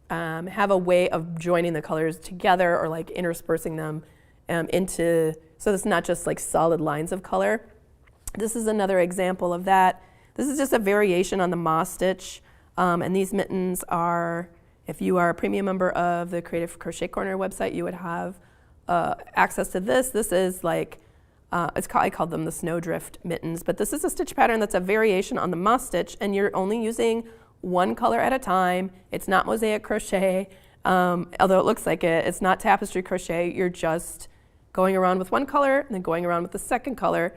Speaker 1: have a way of joining the colors together or like interspersing them so it's not just like solid lines of color. This is another example of that. This is just a variation on the moss stitch, and these mittens are, if you are a premium member of the Creative Crochet Corner website, you would have access to this. This is like, I called them the snowdrift mittens, but this is a stitch pattern that's a variation on the moss stitch, and you're only using one color at a time. It's not mosaic crochet, although it looks like it. It's not tapestry crochet. You're just going around with one color and then going around with the second color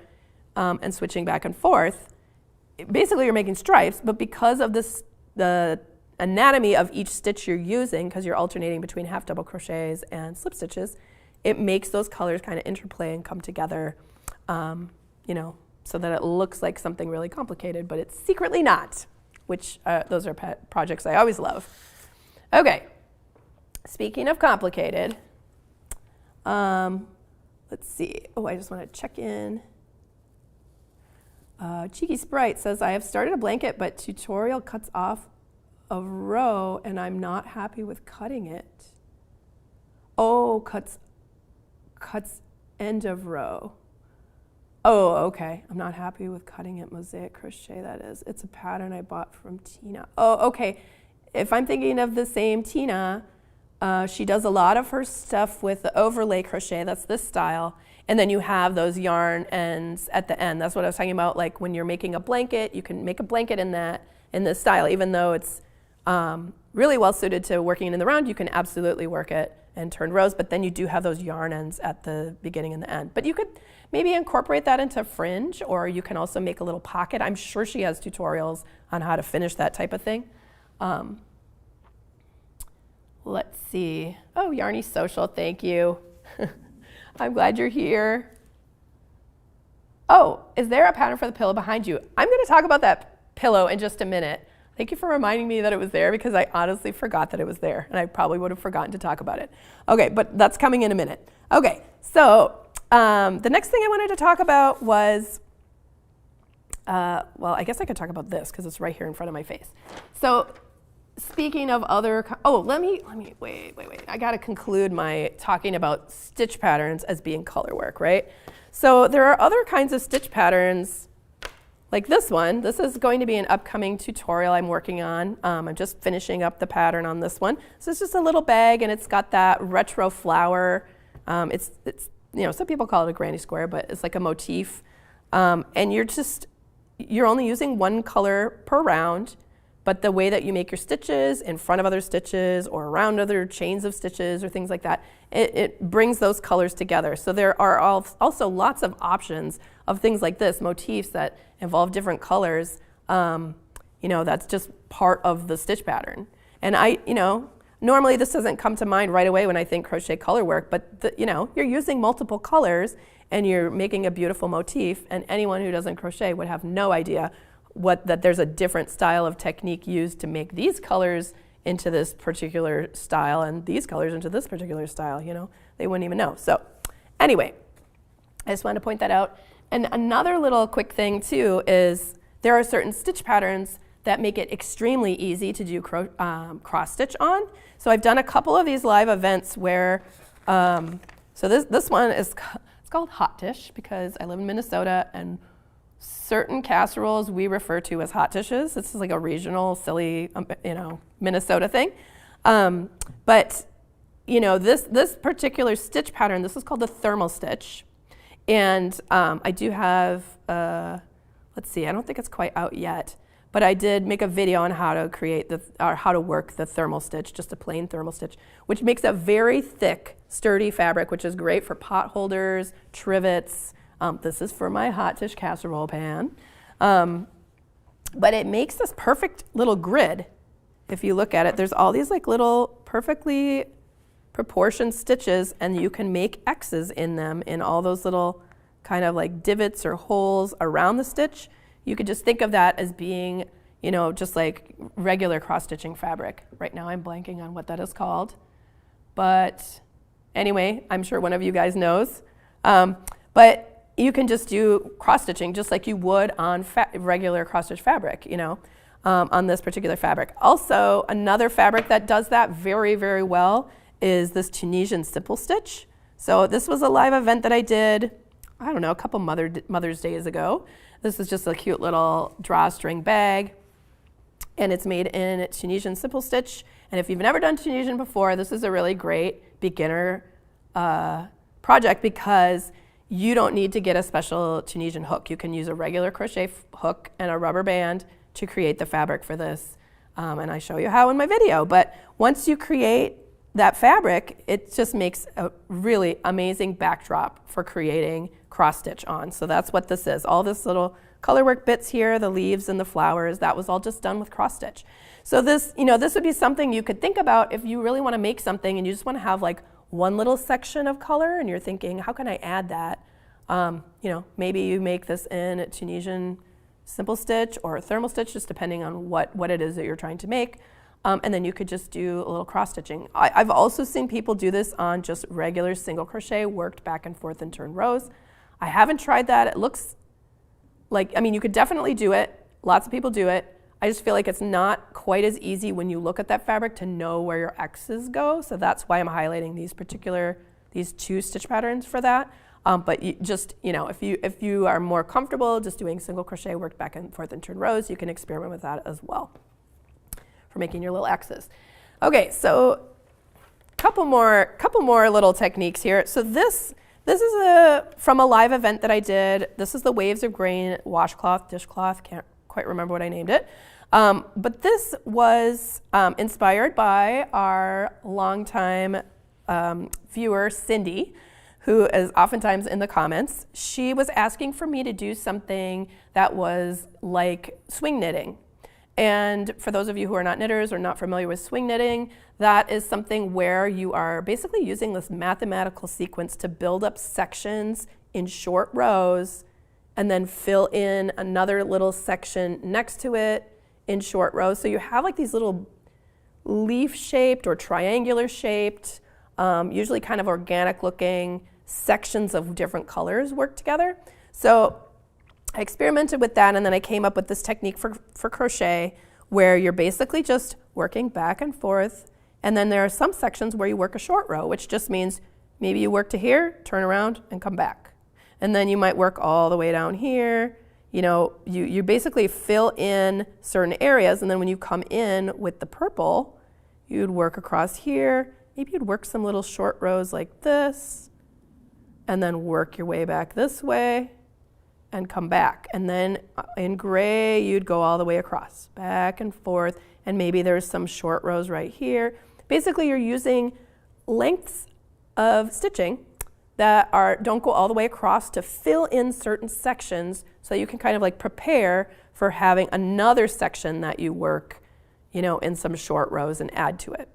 Speaker 1: and switching back and forth. Basically, you're making stripes, but because of the anatomy of each stitch you're using, because you're alternating between half double crochets and slip stitches, it makes those colors kind of interplay and come together, so that it looks like something really complicated, but it's secretly not. Which those are projects I always love. Okay, speaking of complicated, let's see. Oh, I just want to check in. Cheeky Sprite says, I have started a blanket, but tutorial cuts off a row, and I'm not happy with cutting it. Oh, cuts end of row. Oh, okay. I'm not happy with cutting it. Mosaic crochet, that is. It's a pattern I bought from Tina. Oh, okay. If I'm thinking of the same Tina, she does a lot of her stuff with the overlay crochet. That's this style. And then you have those yarn ends at the end. That's what I was talking about. Like when you're making a blanket, you can make a blanket in this style. Even though it's really well suited to working in the round, you can absolutely work it and turn rows, but then you do have those yarn ends at the beginning and the end. But you could maybe incorporate that into fringe, or you can also make a little pocket. I'm sure she has tutorials on how to finish that type of thing. Let's see. Oh, Yarny Social, thank you. I'm glad you're here. Oh, is there a pattern for the pillow behind you? I'm going to talk about that pillow in just a minute. Thank you for reminding me that it was there, because I honestly forgot that it was there, and I probably would have forgotten to talk about it. Okay, but that's coming in a minute. Okay, so the next thing I wanted to talk about was, well, I guess I could talk about this because it's right here in front of my face. So speaking of other, let me wait. I got to conclude my talking about stitch patterns as being color work, right? So there are other kinds of stitch patterns like this one. This is going to be an upcoming tutorial I'm working on. I'm just finishing up the pattern on this one. So it's just a little bag, and it's got that retro flower. It's some people call it a granny square, but it's like a motif. And you're only using one color per round, but the way that you make your stitches in front of other stitches or around other chains of stitches or things like that, it brings those colors together. So there are also lots of options of things like this, motifs that involve different colors. That's just part of the stitch pattern. And normally this doesn't come to mind right away when I think crochet color work, but you're using multiple colors and you're making a beautiful motif, and anyone who doesn't crochet would have no idea that there's a different style of technique used to make these colors into this particular style and these colors into this particular style. They wouldn't even know. So anyway, I just wanted to point that out. And another little quick thing too is there are certain stitch patterns that make it extremely easy to do cross stitch on. So I've done a couple of these live events where, so this one it's It's called hot dish because I live in Minnesota, and certain casseroles we refer to as hot dishes. This is like a regional, silly, Minnesota thing. But this particular stitch pattern, this is called the thermal stitch. And I do have, let's see, I don't think it's quite out yet, but I did make a video on how to create how to work the thermal stitch, just a plain thermal stitch, which makes a very thick, sturdy fabric, which is great for pot holders, trivets. This is for my hot dish casserole pan. But it makes this perfect little grid. If you look at it, there's all these like little perfectly proportioned stitches, and you can make X's in them in all those little kind of like divots or holes around the stitch. You could just think of that as being, just like regular cross-stitching fabric. Right now I'm blanking on what that is called. But anyway, I'm sure one of you guys knows. But you can just do cross-stitching just like you would on regular cross-stitch fabric, on this particular fabric. Also, another fabric that does that very, very well is this Tunisian simple stitch. So this was a live event that I did, I don't know, a couple Mother's Days ago. This is just a cute little drawstring bag, and it's made in Tunisian simple stitch. And if you've never done Tunisian before, this is a really great beginner project because you don't need to get a special Tunisian hook. You can use a regular crochet hook and a rubber band to create the fabric for this. And I show you how in my video. But once you create that fabric, it just makes a really amazing backdrop for creating cross stitch on. So that's what this is. All this little colorwork bits here, the leaves and the flowers, that was all just done with cross stitch. So this, this would be something you could think about if you really want to make something and you just want to have like one little section of color and you're thinking, how can I add that? Maybe you make this in a Tunisian simple stitch or a thermal stitch, just depending on what it is that you're trying to make. And then you could just do a little cross stitching. I've also seen people do this on just regular single crochet, worked back and forth and turned rows. I haven't tried that. It looks like, you could definitely do it. Lots of people do it. I just feel like it's not quite as easy when you look at that fabric to know where your X's go. So that's why I'm highlighting these two stitch patterns for that. But if you are more comfortable just doing single crochet, worked back and forth and turned rows, you can experiment with that as well for making your little X's. Okay, so couple more little techniques here. So this is from a live event that I did. This is the Waves of Grain washcloth, dishcloth, can't quite remember what I named it. But this was inspired by our longtime viewer, Cindy, who is oftentimes in the comments. She was asking for me to do something that was like swing knitting. And for those of you who are not knitters or not familiar with swing knitting, that is something where you are basically using this mathematical sequence to build up sections in short rows and then fill in another little section next to it in short rows. So you have like these little leaf-shaped or triangular-shaped, usually kind of organic-looking sections of different colors work together. So I experimented with that, and then I came up with this technique for crochet where you're basically just working back and forth, and then there are some sections where you work a short row, which just means maybe you work to here, turn around, and come back. And then you might work all the way down here. You basically fill in certain areas, and then when you come in with the purple, you'd work across here. Maybe you'd work some little short rows like this, and then work your way back this way, and come back. And then in gray, you'd go all the way across, back and forth, and maybe there's some short rows right here. Basically, you're using lengths of stitching that don't go all the way across to fill in certain sections so you can kind of like prepare for having another section that you work, in some short rows and add to it.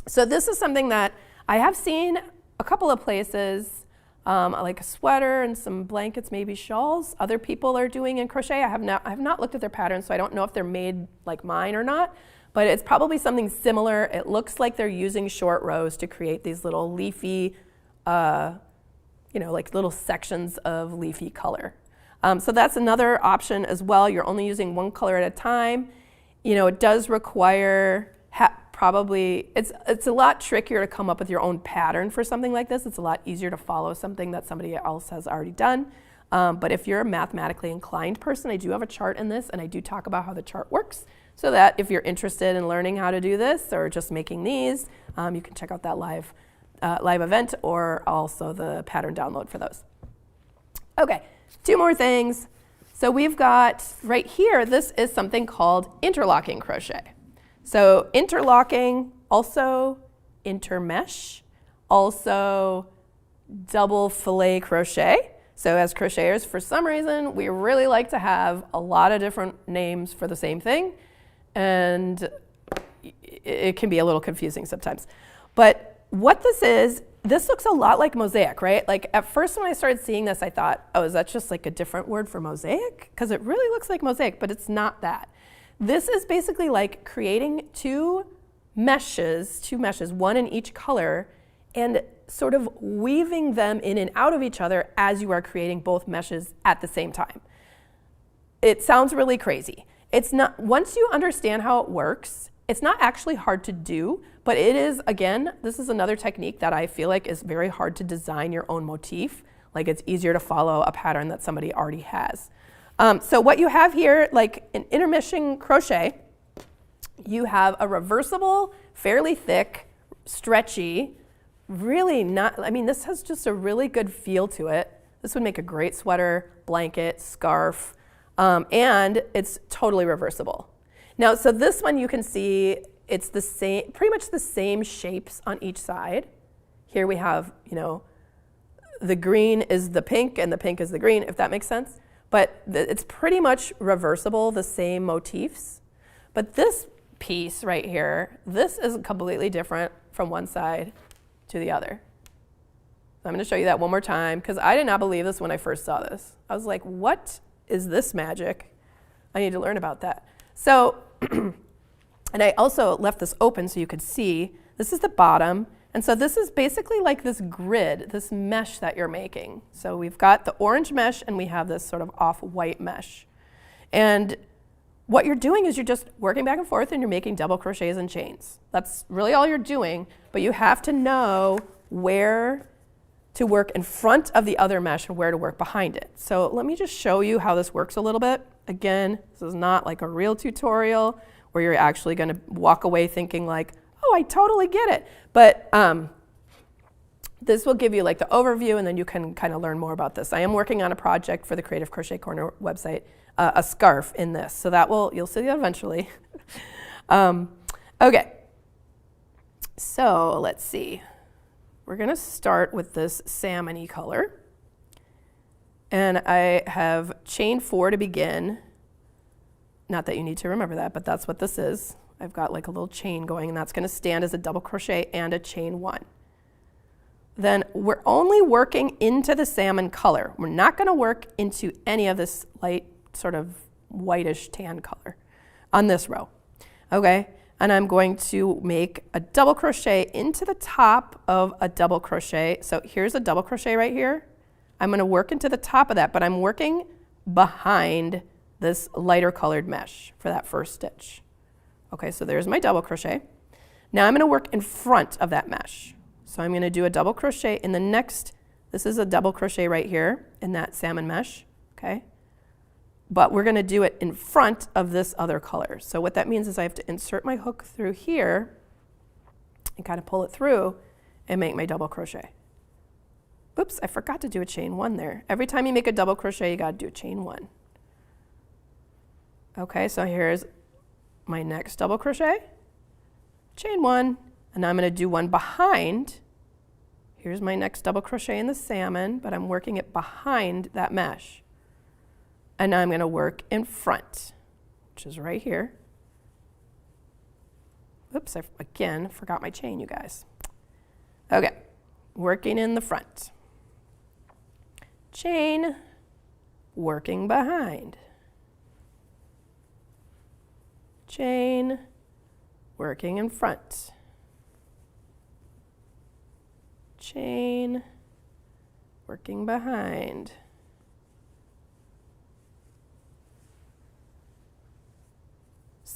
Speaker 1: So this is something that I have seen a couple of places, like a sweater and some blankets, maybe shawls, other people are doing in crochet. I have not looked at their patterns, so I don't know if they're made like mine or not, but it's probably something similar. It looks like they're using short rows to create these little leafy, like little sections of leafy color. So that's another option as well. You're only using one color at a time. It does require probably, it's a lot trickier to come up with your own pattern for something like this. It's a lot easier to follow something that somebody else has already done. But if you're a mathematically inclined person, I do have a chart in this, and I do talk about how the chart works, so that if you're interested in learning how to do this or just making these, you can check out that live event or also the pattern download for those. Okay, 2 more things. So we've got right here, this is something called interlocking crochet. So interlocking, also intermesh, also double fillet crochet. So as crocheters, for some reason, we really like to have a lot of different names for the same thing, and it can be a little confusing sometimes. But what this looks a lot like Mosaic, right? Like at first when I started seeing this, I thought, oh, is that just like a different word for Mosaic? Because it really looks like Mosaic, but it's not that. This is basically like creating two meshes, one in each color, and sort of weaving them in and out of each other as you are creating both meshes at the same time. It sounds really crazy. It's not, once you understand how it works, it's not actually hard to do, but it is, again, this is another technique that I feel like is very hard to design your own motif. Like it's easier to follow a pattern that somebody already has. So what you have here, like in intermeshing crochet, you have a reversible, fairly thick, stretchy, really not, I mean, this has just a really good feel to it. This would make a great sweater, blanket, scarf, and it's totally reversible. Now, so this one you can see it's the same, pretty much the same shapes on each side. Here we have, you know, the green is the pink and the pink is the green, if that makes sense. But it's pretty much reversible, the same motifs. But this piece right here, this is completely different from one side to the other. So I'm going to show you that one more time because I did not believe this when I first saw this. I was like, what is this magic? I need to learn about that. So, and I also left this open so you could see. This is the bottom. And so this is basically like this grid, this mesh that you're making. So we've got the orange mesh and we have this sort of off-white mesh. And what you're doing is you're just working back and forth and you're making double crochets and chains. That's really all you're doing, but you have to know where to work in front of the other mesh and where to work behind it. So let me just show you how this works a little bit. Again, this is not like a real tutorial where you're actually going to walk away thinking like, oh, I totally get it. But this will give you like the overview and then you can kind of learn more about this. I am working on a project for the Creative Crochet Corner website, a scarf in this. So that you'll see that eventually. Okay, so let's see. We're going to start with this salmon-y color. And I have chain 4 to begin. Not that you need to remember that, but that's what this is. I've got like a little chain going, and that's going to stand as a double crochet and a chain 1. Then we're only working into the salmon color. We're not going to work into any of this light sort of whitish tan color on this row. Okay, and I'm going to make a double crochet into the top of a double crochet. So here's a double crochet right here. I'm going to work into the top of that, but I'm working behind this lighter colored mesh for that first stitch. Okay, so there's my double crochet. Now I'm going to work in front of that mesh. So I'm going to do a double crochet in the next, this is a double crochet right here in that salmon mesh, okay? But we're going to do it in front of this other color. So what that means is I have to insert my hook through here and kind of pull it through and make my double crochet. Oops, I forgot to do a chain 1 there. Every time you make a double crochet, you got to do a chain 1. Okay, so here's my next double crochet, chain 1, and now I'm going to do one behind. Here's my next double crochet in the salmon, but I'm working it behind that mesh. And now I'm going to work in front, which is right here. Oops, I again forgot my chain, you guys. Okay, working in the front. Chain, working behind. Chain, working in front. Chain, working behind.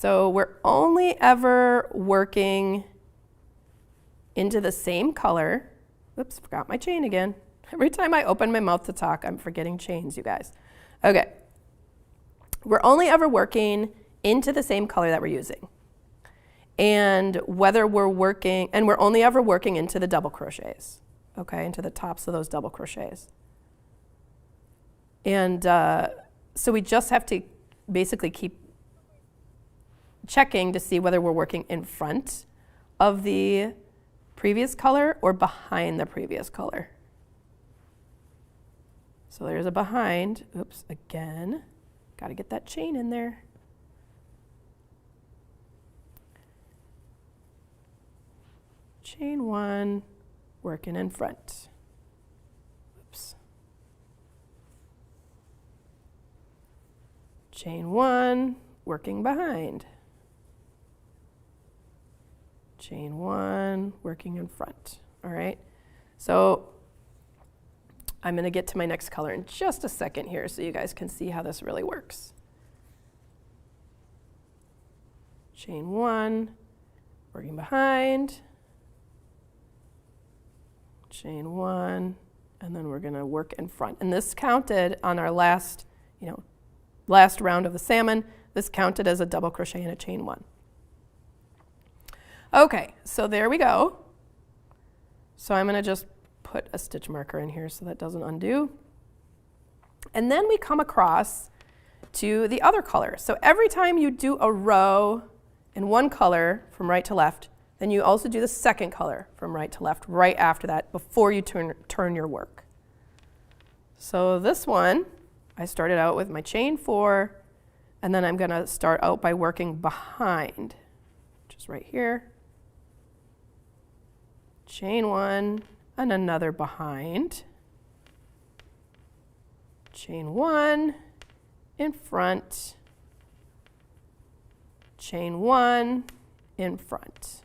Speaker 1: So we're only ever working into the same color. Oops, forgot my chain again. Every time I open my mouth to talk, I'm forgetting chains, you guys. Okay. We're only ever working into the same color that we're using. And whether we're working, and we're only ever working into the double crochets, okay, into the tops of those double crochets. And so we just have to basically keep checking to see whether we're working in front of the previous color or behind the previous color. So there's a behind. Oops, again. Got to get that chain in there. Chain one, working in front. Oops. Chain one, working behind. Chain one, working in front. All right. So I'm going to get to my next color in just a second here so you guys can see how this really works. Chain one, working behind. Chain one, and then we're going to work in front. And this counted on our last round of the salmon. This counted as a double crochet and a chain one. Okay, so there we go. So I'm going to just put a stitch marker in here so that doesn't undo. And then we come across to the other color. So every time you do a row in one color from right to left, then you also do the second color from right to left right after that before you turn your work. So this one, I started out with my chain 4, and then I'm going to start out by working behind, which is right here. Chain 1 and another behind. Chain 1 in front. Chain 1 in front.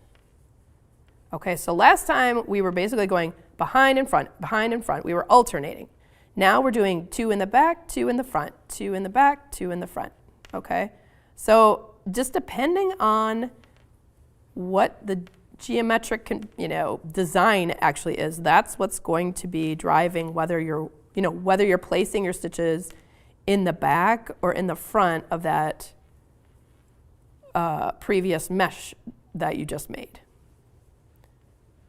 Speaker 1: Okay, so last time we were basically going behind and front, behind and front. We were alternating. Now we're doing 2 in the back, 2 in the front, 2 in the back, 2 in the front. Okay, so just depending on what the geometric, design actually is, that's what's going to be driving whether you're placing your stitches in the back or in the front of that previous mesh that you just made.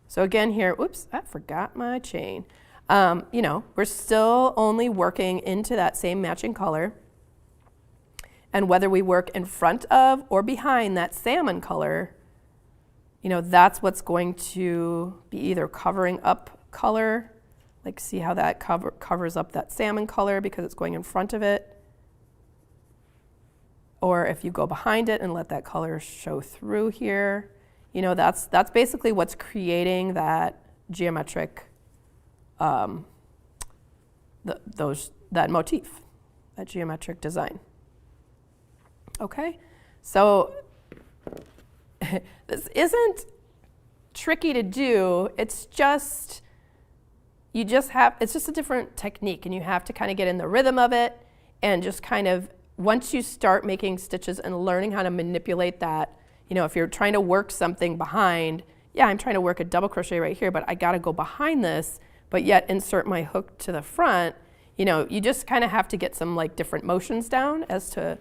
Speaker 1: So again here, oops, I forgot my chain. We're still only working into that same matching color. And whether we work in front of or behind that salmon color, that's what's going to be either covering up color, like see how that covers up that salmon color because it's going in front of it. Or if you go behind it and let that color show through here, that's basically what's creating that geometric, that motif, that geometric design. Okay, so this isn't tricky to do. It's just it's just a different technique, and you have to kind of get in the rhythm of it, and just kind of once you start making stitches and learning how to manipulate that. If you're trying to work something behind, I'm trying to work a double crochet right here, but I got to go behind this, but yet insert my hook to the front. You just kind of have to get some different motions down as to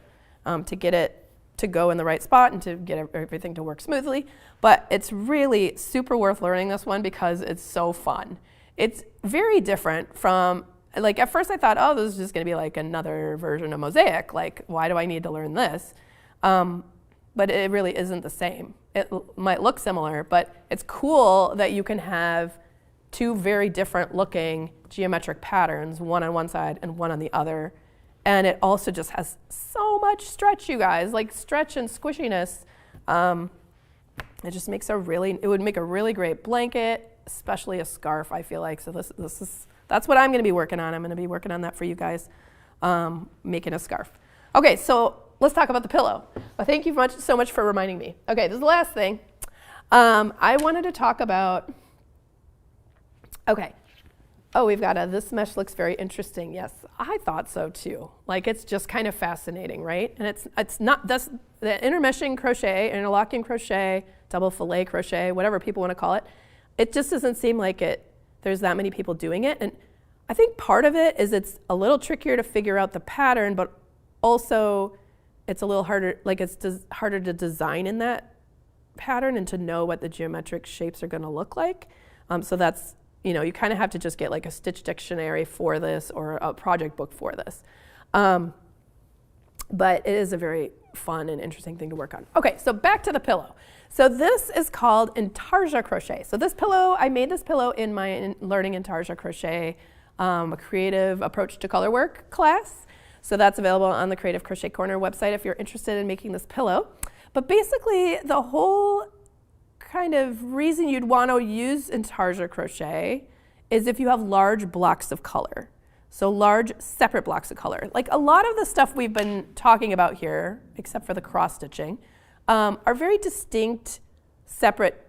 Speaker 1: get it to go in the right spot and to get everything to work smoothly. But it's really super worth learning this one because it's so fun. It's very different from, at first I thought, oh, this is just going to be another version of Mosaic. Why do I need to learn this? But it really isn't the same. It might look similar, but it's cool that you can have 2 very different looking geometric patterns, one on one side and one on the other. And it also just has so much stretch, you guys, stretch and squishiness. It just makes it would make a really great blanket, especially a scarf, I feel like. So that's what I'm going to be working on. I'm going to be working on that for you guys, making a scarf. Okay, so let's talk about the pillow. Well, thank you so much for reminding me. Okay, this is the last thing. I wanted to talk about, Oh, we've got this mesh looks very interesting. Yes, I thought so too. Like it's just kind of fascinating, right? And it's not, that's the intermeshing crochet, interlocking crochet, double fillet crochet, whatever people want to call it. It just doesn't seem like there's that many people doing it. And I think part of it is it's a little trickier to figure out the pattern, but also it's a little harder, like it's harder to design in that pattern and to know what the geometric shapes are going to look like. So that's, you kind of have to just get like a stitch dictionary for this or a project book for this. But it is a very fun and interesting thing to work on. Okay, so back to the pillow. So this is called Intarsia crochet. So this pillow, I made this pillow in my Learning Intarsia Crochet, a creative approach to colorwork class. So that's available on the Creative Crochet Corner website if you're interested in making this pillow. But basically the whole kind of reason you'd want to use Intarsia crochet is if you have large blocks of color. So large separate blocks of color. Like a lot of the stuff we've been talking about here, except for the cross stitching, are very distinct, separate,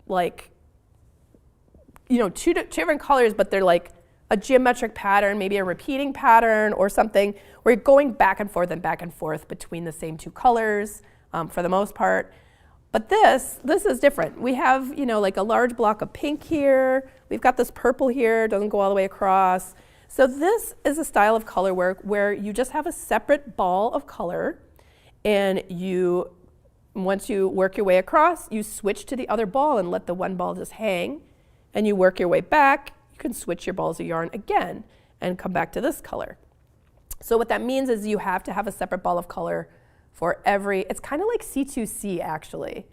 Speaker 1: like, two different colors, but they're like a geometric pattern, maybe a repeating pattern or something, where you're going back and forth between the same two colors for the most part. But this is different. We have, like a large block of pink here. We've got this purple here, doesn't go all the way across. So this is a style of color work where you just have a separate ball of color, and once you work your way across, you switch to the other ball and let the one ball just hang, and you work your way back. You can switch your balls of yarn again and come back to this color. So what that means is you have to have a separate ball of color for it's kind of like C2C actually,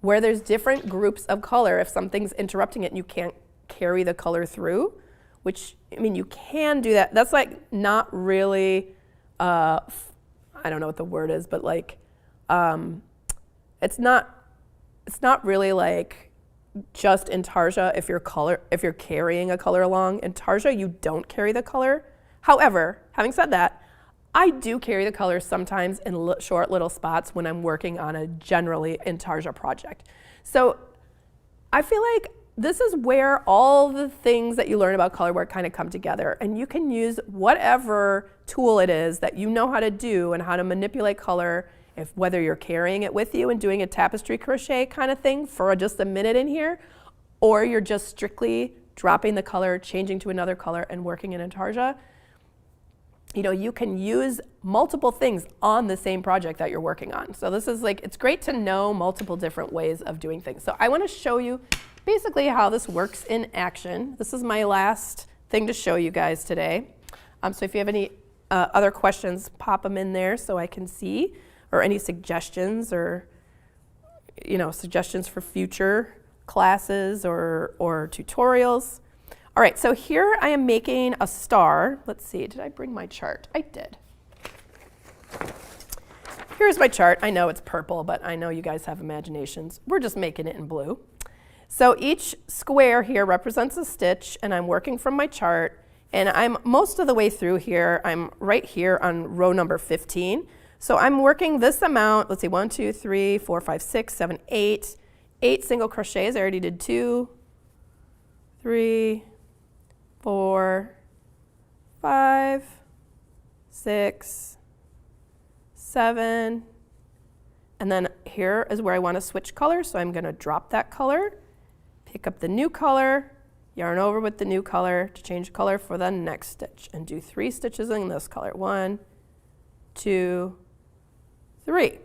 Speaker 1: where there's different groups of color. If something's interrupting it and you can't carry the color through, which, you can do that. That's like not really, I don't know what the word is, but like, it's not really like just Intarsia if you're carrying a color along. Intarsia, you don't carry the color. However, having said that, I do carry the colors sometimes in short little spots when I'm working on a generally Intarsia project. So I feel like this is where all the things that you learn about color work kind of come together, and you can use whatever tool it is that you know how to do and how to manipulate color, whether you're carrying it with you and doing a tapestry crochet kind of thing for just a minute in here, or you're just strictly dropping the color, changing to another color, and working in Intarsia. You can use multiple things on the same project that you're working on. So this is it's great to know multiple different ways of doing things. So I want to show you basically how this works in action. This is my last thing to show you guys today. So if you have any other questions, pop them in there so I can see, or any suggestions or suggestions for future classes or tutorials. All right, so here I am making a star. Let's see, did I bring my chart? I did. Here's my chart. I know it's purple, but I know you guys have imaginations. We're just making it in blue. So each square here represents a stitch, and I'm working from my chart, and I'm most of the way through here. I'm right here on row number 15. So I'm working this amount, let's see, 1, 2, 3, 4, 5, 6, 7, 8. 8 single crochets. I already did 2, 3, 4, 5, 6, 7, and then here is where I want to switch color, so I'm going to drop that color, pick up the new color, yarn over with the new color to change color for the next stitch, and do 3 stitches in this color. 1, 2, 3.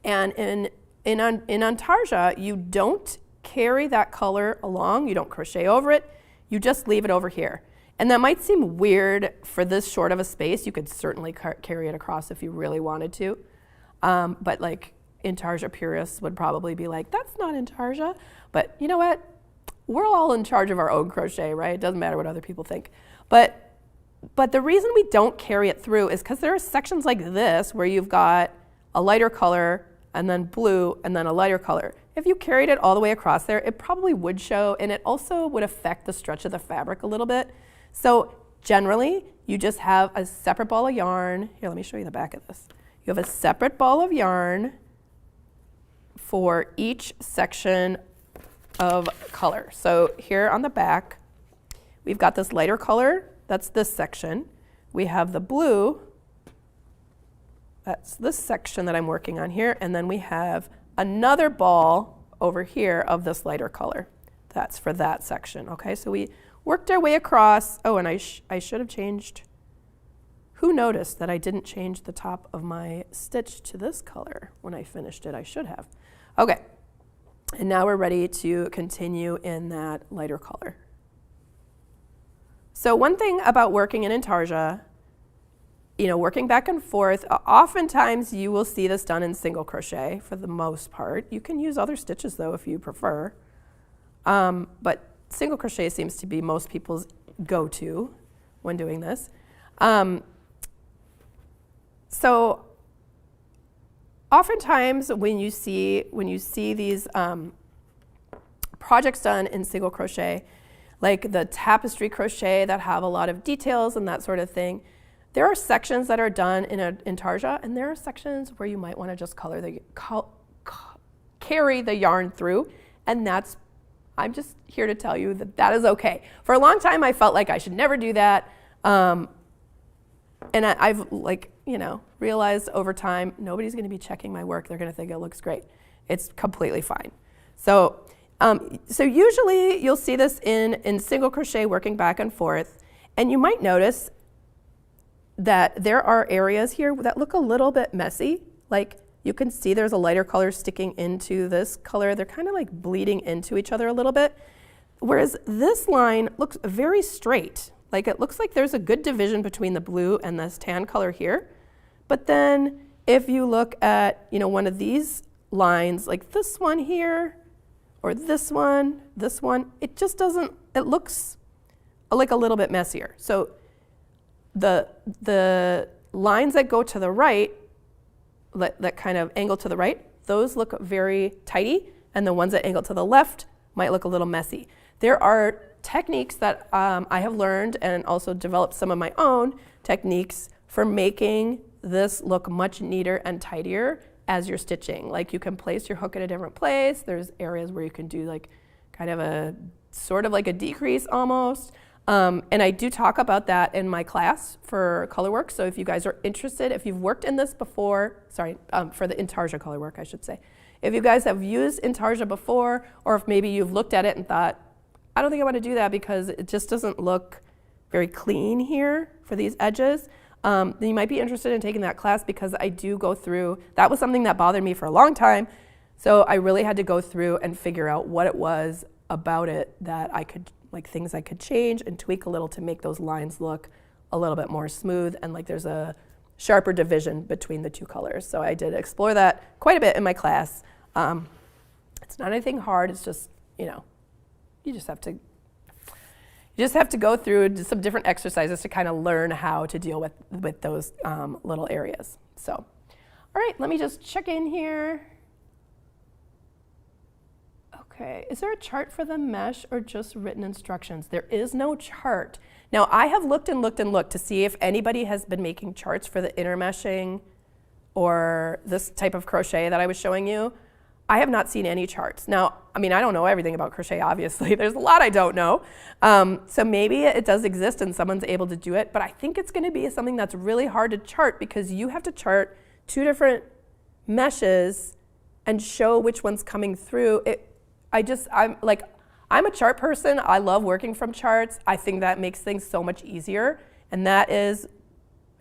Speaker 1: And in Intarsia, you don't carry that color along, you don't crochet over it, you just leave it over here. And that might seem weird for this short of a space. You could certainly carry it across if you really wanted to. But like Intarsia purists would probably be like, that's not Intarsia. But you know what? We're all in charge of our own crochet, right? It doesn't matter what other people think. But the reason we don't carry it through is because there are sections like this where you've got a lighter color and then blue and then a lighter color. If you carried it all the way across there, it probably would show, and it also would affect the stretch of the fabric a little bit. So generally, you just have a separate ball of yarn. Here, let me show you the back of this. You have a separate ball of yarn for each section of color. So here on the back, we've got this lighter color, that's this section. We have the blue, that's this section that I'm working on here, and then we have another ball over here of this lighter color. That's for that section, okay? So we worked our way across. Oh, and I should have changed. Who noticed that I didn't change the top of my stitch to this color when I finished it? I should have. Okay, and now we're ready to continue in that lighter color. So one thing about working in Intarsia, working back and forth, oftentimes you will see this done in single crochet for the most part. You can use other stitches though if you prefer. But single crochet seems to be most people's go-to when doing this. So oftentimes when you see these projects done in single crochet, like the tapestry crochet that have a lot of details and that sort of thing, there are sections that are done in Intarsia, and there are sections where you might want to just carry the yarn through, and I'm just here to tell you that is okay. For a long time, I felt like I should never do that, and I've realized over time, nobody's going to be checking my work. They're going to think it looks great. It's completely fine. So usually you'll see this in single crochet working back and forth, and you might notice that there are areas here that look a little bit messy. Like you can see there's a lighter color sticking into this color. They're kind of like bleeding into each other a little bit. Whereas this line looks very straight. Like it looks like there's a good division between the blue and this tan color here. But then if you look at, one of these lines, like this one here, or this one, it just doesn't, it looks like a little bit messier. So the lines that go to the right, that kind of angle to the right, those look very tidy, and the ones that angle to the left might look a little messy. There are techniques that I have learned and also developed some of my own techniques for making this look much neater and tidier as you're stitching. Like you can place your hook in a different place. There's areas where you can do like kind of a sort of like a decrease almost. And I do talk about that in my class for Colorwork. So if you guys are interested, if you've worked in this before, for the Intarsia Colorwork, I should say. If you guys have used Intarsia before, or if maybe you've looked at it and thought, I don't think I want to do that because it just doesn't look very clean here for these edges, then you might be interested in taking that class because I do go through, that was something that bothered me for a long time. So I really had to go through and figure out what it was about it that I could, like things I could change and tweak a little to make those lines look a little bit more smooth and like there's a sharper division between the two colors. So I did explore that quite a bit in my class. It's not anything hard, it's just, you just have to go through some different exercises to kind of learn how to deal with those little areas. So, all right, let me just check in here. Okay, is there a chart for the mesh or just written instructions? There is no chart. Now, I have looked and looked and looked to see if anybody has been making charts for the intermeshing or this type of crochet that I was showing you. I have not seen any charts. Now, I don't know everything about crochet, obviously. There's a lot I don't know. So maybe it does exist and someone's able to do it, but I think it's gonna be something that's really hard to chart because you have to chart two different meshes and show which one's coming through. I'm a chart person. I love working from charts. I think that makes things so much easier. And that is,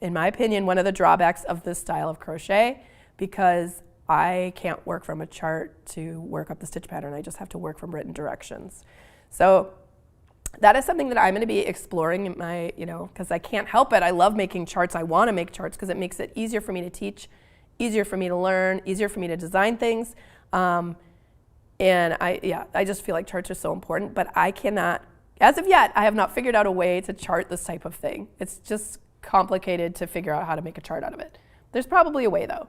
Speaker 1: in my opinion, one of the drawbacks of this style of crochet because I can't work from a chart to work up the stitch pattern. I just have to work from written directions. So that is something that I'm going to be exploring in my, because I can't help it. I love making charts. I want to make charts because it makes it easier for me to teach, easier for me to learn, easier for me to design things. And I just feel like charts are so important, but I cannot, as of yet, I have not figured out a way to chart this type of thing. It's just complicated to figure out how to make a chart out of it. There's probably a way though.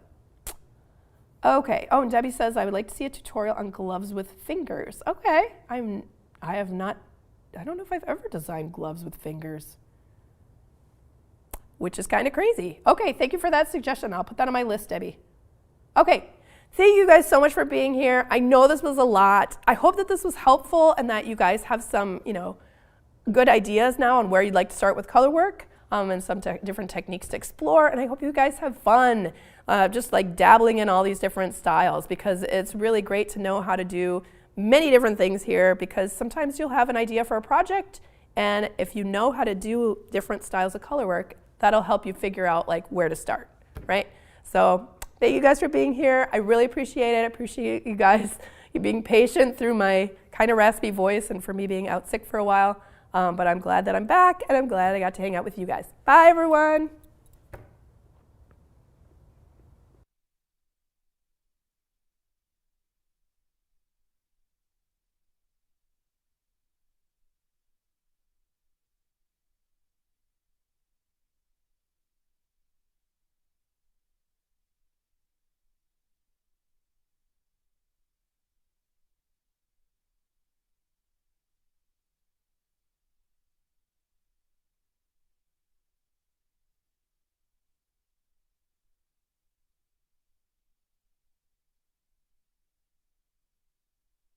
Speaker 1: Okay, and Debbie says, I would like to see a tutorial on gloves with fingers. Okay, I don't know if I've ever designed gloves with fingers, which is kind of crazy. Okay, thank you for that suggestion. I'll put that on my list, Debbie. Okay, thank you guys so much for being here. I know this was a lot. I hope that this was helpful and that you guys have some, good ideas now on where you'd like to start with color work, and some different techniques to explore. And I hope you guys have fun just like dabbling in all these different styles, because it's really great to know how to do many different things here, because sometimes you'll have an idea for a project, and if you know how to do different styles of color work, that'll help you figure out like where to start, right? So thank you guys for being here. I really appreciate it. I appreciate you guys, you being patient through my kind of raspy voice and for me being out sick for a while. But I'm glad that I'm back, and I'm glad I got to hang out with you guys. Bye, everyone.